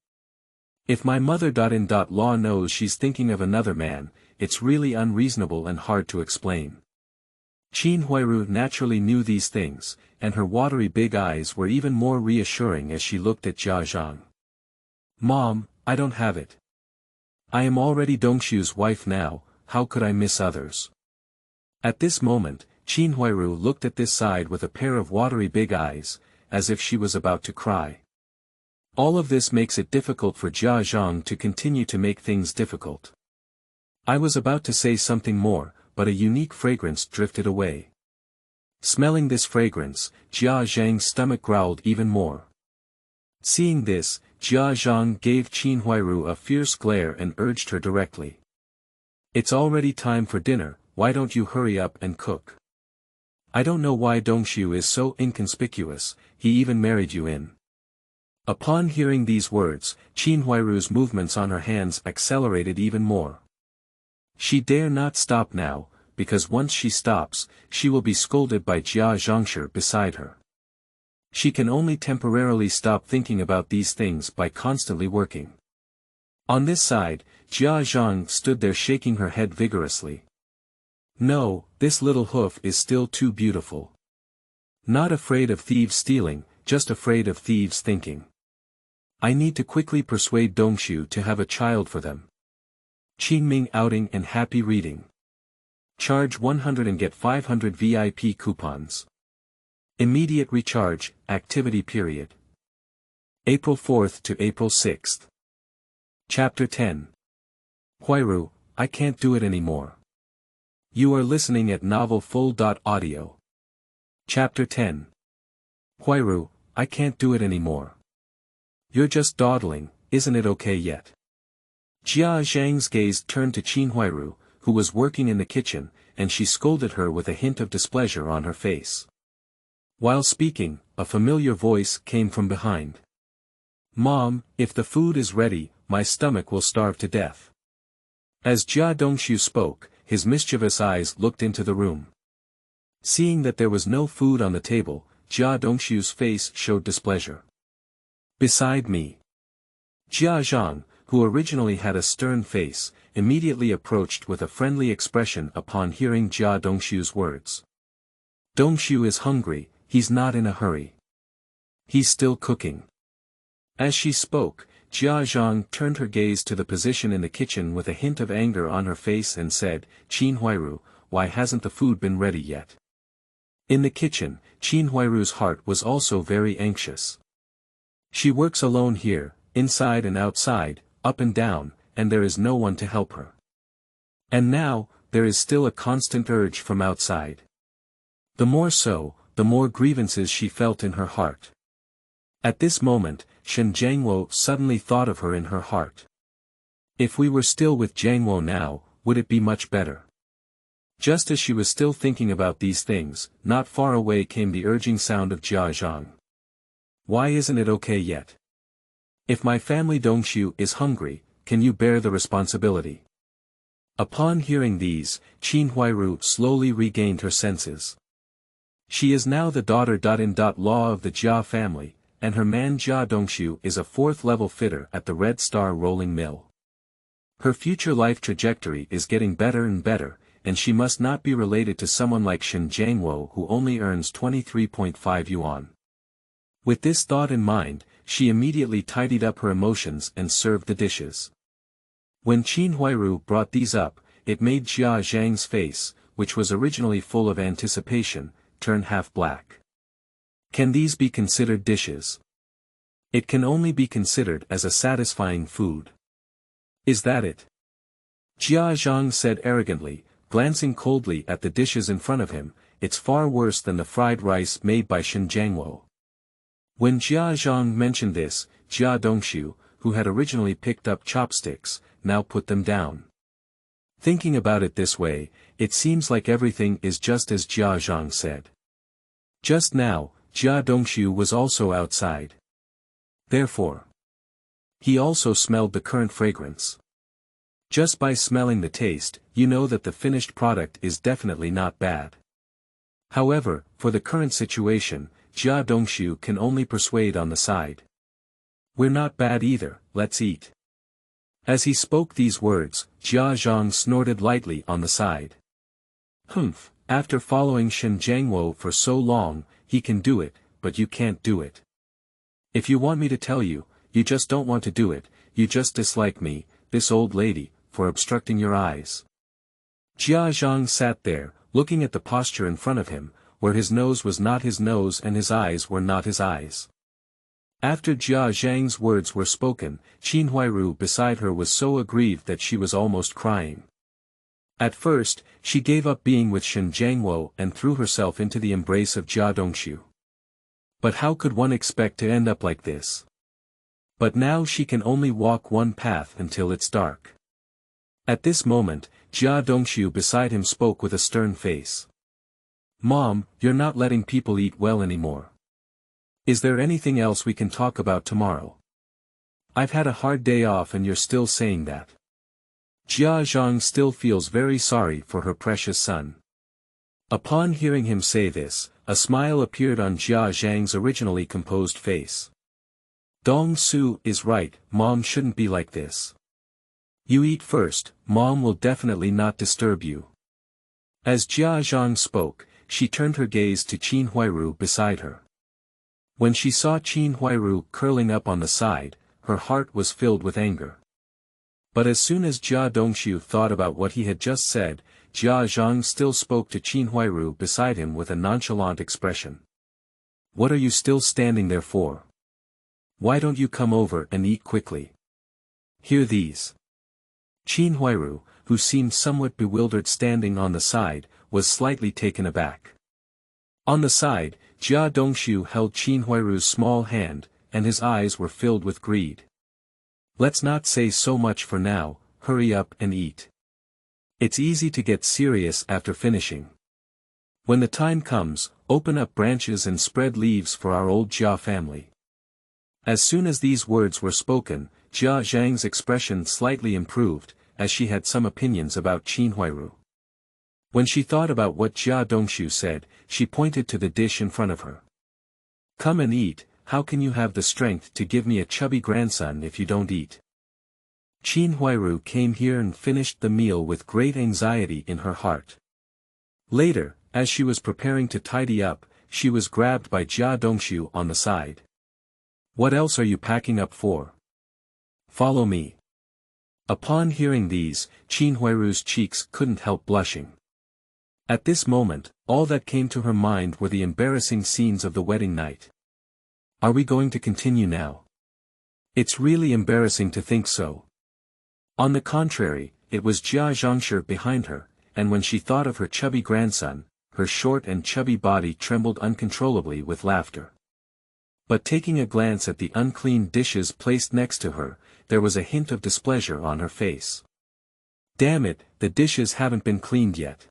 If my mother-in-law knows she's thinking of another man, it's really unreasonable and hard to explain. Qinhuai Ru naturally knew these things, and her watery big eyes were even more reassuring as she looked at Jia Zhang. Mom, I don't have it. I am already Dongxu's wife now, how could I miss others? At this moment, Qinhuai Ru looked at this side with a pair of watery big eyes, as if she was about to cry. All of this makes it difficult for Jia Zhang to continue to make things difficult. I was about to say something more, but a unique fragrance drifted away. Smelling this fragrance, Jia Zhang's stomach growled even more. Seeing this, Jia Zhang gave Qinhuai Ru a fierce glare and urged her directly. It's already time for dinner, why don't you hurry up and cook? I don't know why Dongxu is so inconspicuous, he even married you in. Upon hearing these words, Qinhuai Ru's movements on her hands accelerated even more. She dare not stop now, because once she stops, she will be scolded by Jia Zhangshi beside her. She can only temporarily stop thinking about these things by constantly working. On this side, Jia Zhang stood there shaking her head vigorously. No, this little hoof is still too beautiful. Not afraid of thieves stealing, just afraid of thieves thinking. I need to quickly persuade Dongxu to have a child for them. Qingming outing and happy reading. Charge 100 and get 500 VIP coupons. Immediate recharge, activity period. April 4th to April 6th. Chapter 10. Huairu, I can't do it anymore. You are listening at novelfull.audio. Chapter 10. Huairu, I can't do it anymore. You're just dawdling, isn't it okay yet? Jia Zhang's gaze turned to Qinhuai Ru, who was working in the kitchen, and she scolded her with a hint of displeasure on her face. While speaking, a familiar voice came from behind. Mom, if the food is ready, my stomach will starve to death. As Jia Dongxu spoke, his mischievous eyes looked into the room. Seeing that there was no food on the table, Jia Dongxu's face showed displeasure. Beside me. Jia Zhang, who originally had a stern face, immediately approached with a friendly expression upon hearing Jia Dongxu's words. Dongxu is hungry, he's not in a hurry. He's still cooking. As she spoke, Jia Zhang turned her gaze to the position in the kitchen with a hint of anger on her face and said, Qinhuai Ru, why hasn't the food been ready yet? In the kitchen, Qinhuai Ru's heart was also very anxious. She works alone here, inside and outside, up and down, and there is no one to help her. And now, there is still a constant urge from outside. The more so, the more grievances she felt in her heart. At this moment, Shen Jianguo suddenly thought of her in her heart. If we were still with Jianguo now, would it be much better? Just as she was still thinking about these things, not far away came the urging sound of Jia Zhang. Why isn't it okay yet? If my family Dongxu is hungry, can you bear the responsibility? Upon hearing these, Qinhuai Ru slowly regained her senses. She is now the daughter-in-law of the Jia family, and her man Jia Dongxu is a 4th-level fitter at the Red Star Rolling Mill. Her future life trajectory is getting better and better, and she must not be related to someone like Shen Jianguo who only earns 23.5 yuan. With this thought in mind, she immediately tidied up her emotions and served the dishes. When Qinhuai Ru brought these up, it made Jia Zhang's face, which was originally full of anticipation, turn half black. Can these be considered dishes? It can only be considered as a satisfying food. Is that it? Jia Zhang said arrogantly, glancing coldly at the dishes in front of him, it's far worse than the fried rice made by Shen Jianguo. When Jia Zhang mentioned this, Jia Dongxu, who had originally picked up chopsticks, now put them down. Thinking about it this way, it seems like everything is just as Jia Zhang said. Just now, Jia Dongxu was also outside. Therefore, he also smelled the current fragrance. Just by smelling the taste, you know that the finished product is definitely not bad. However, for the current situation, Jia Dongxu can only persuade on the side. We're not bad either, let's eat. As he spoke these words, Jia Zhang snorted lightly on the side. Humph, after following Shen Jianguo for so long, he can do it, but you can't do it. If you want me to tell you, you just don't want to do it, you just dislike me, this old lady, for obstructing your eyes. Jia Zhang sat there, looking at the posture in front of him, where his nose was not his nose and his eyes were not his eyes. After Jia Zhang's words were spoken, Qinhuai Ru beside her was so aggrieved that she was almost crying. At first, she gave up being with Shen Jianguo and threw herself into the embrace of Jia Dongxu. But how could one expect to end up like this? But now she can only walk one path until it's dark. At this moment, Jia Dongxu beside him spoke with a stern face. Mom, you're not letting people eat well anymore. Is there anything else we can talk about tomorrow? I've had a hard day off and you're still saying that. Jia Zhang still feels very sorry for her precious son. Upon hearing him say this, a smile appeared on Jia Zhang's originally composed face. Dongxu is right, Mom shouldn't be like this. You eat first, Mom will definitely not disturb you. As Jia Zhang spoke, she turned her gaze to Qinhuai Ru beside her. When she saw Qinhuai Ru curling up on the side, her heart was filled with anger. But as soon as Jia Dongxu thought about what he had just said, Jia Zhang still spoke to Qinhuai Ru beside him with a nonchalant expression. What are you still standing there for? Why don't you come over and eat quickly? Hear these. Qinhuai Ru, who seemed somewhat bewildered standing on the side, was slightly taken aback. On the side, Jia Dongxu held Qinhuai Ru's small hand, and his eyes were filled with greed. Let's not say so much for now, hurry up and eat. It's easy to get serious after finishing. When the time comes, open up branches and spread leaves for our old Jia family. As soon as these words were spoken, Jia Zhang's expression slightly improved, as she had some opinions about Qinhuai Ru. When she thought about what Jia Dongxu said, she pointed to the dish in front of her. Come and eat, how can you have the strength to give me a chubby grandson if you don't eat? Qinhuai Ru came here and finished the meal with great anxiety in her heart. Later, as she was preparing to tidy up, she was grabbed by Jia Dongxu on the side. What else are you packing up for? Follow me. Upon hearing these, Qinhuai Ru's cheeks couldn't help blushing. At this moment, all that came to her mind were the embarrassing scenes of the wedding night. Are we going to continue now? It's really embarrassing to think so. On the contrary, it was Jia Zhangshi behind her, and when she thought of her chubby grandson, her short and chubby body trembled uncontrollably with laughter. But taking a glance at the unclean dishes placed next to her, there was a hint of displeasure on her face. Damn it, the dishes haven't been cleaned yet.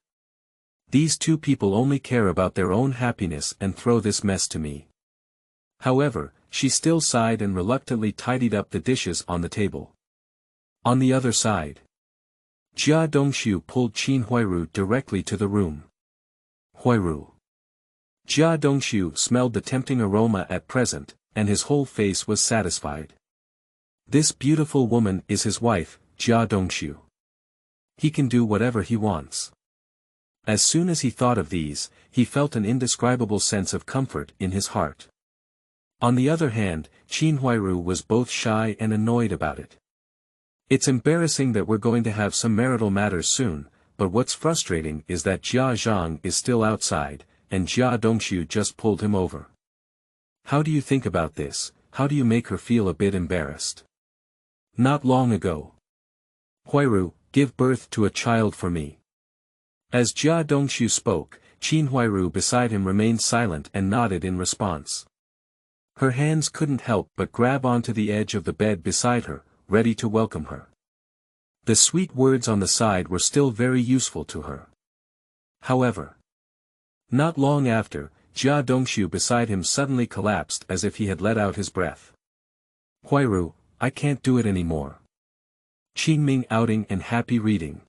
These two people only care about their own happiness and throw this mess to me. However, she still sighed and reluctantly tidied up the dishes on the table. On the other side, Jia Dongxu pulled Qinhuai Ru directly to the room. Huairu. Jia Dongxu smelled the tempting aroma at present, and his whole face was satisfied. This beautiful woman is his wife, Jia Dongxu. He can do whatever he wants. As soon as he thought of these, he felt an indescribable sense of comfort in his heart. On the other hand, Qinhuai Ru was both shy and annoyed about it. It's embarrassing that we're going to have some marital matters soon, but what's frustrating is that Jia Zhang is still outside, and Jia Dongxu just pulled him over. How do you think about this? How do you make her feel a bit embarrassed? Not long ago. Huairu, give birth to a child for me. As Jia Dongxu spoke, Qinhuai Ru beside him remained silent and nodded in response. Her hands couldn't help but grab onto the edge of the bed beside her, ready to welcome her. The sweet words on the side were still very useful to her. However, not long after, Jia Dongxu beside him suddenly collapsed as if he had let out his breath. Huairu, I can't do it anymore. Qingming outing and happy reading.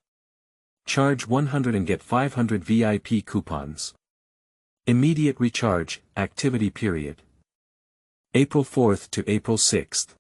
Charge 100 and get 500 VIP coupons. Immediate recharge, activity period. April 4th to April 6th.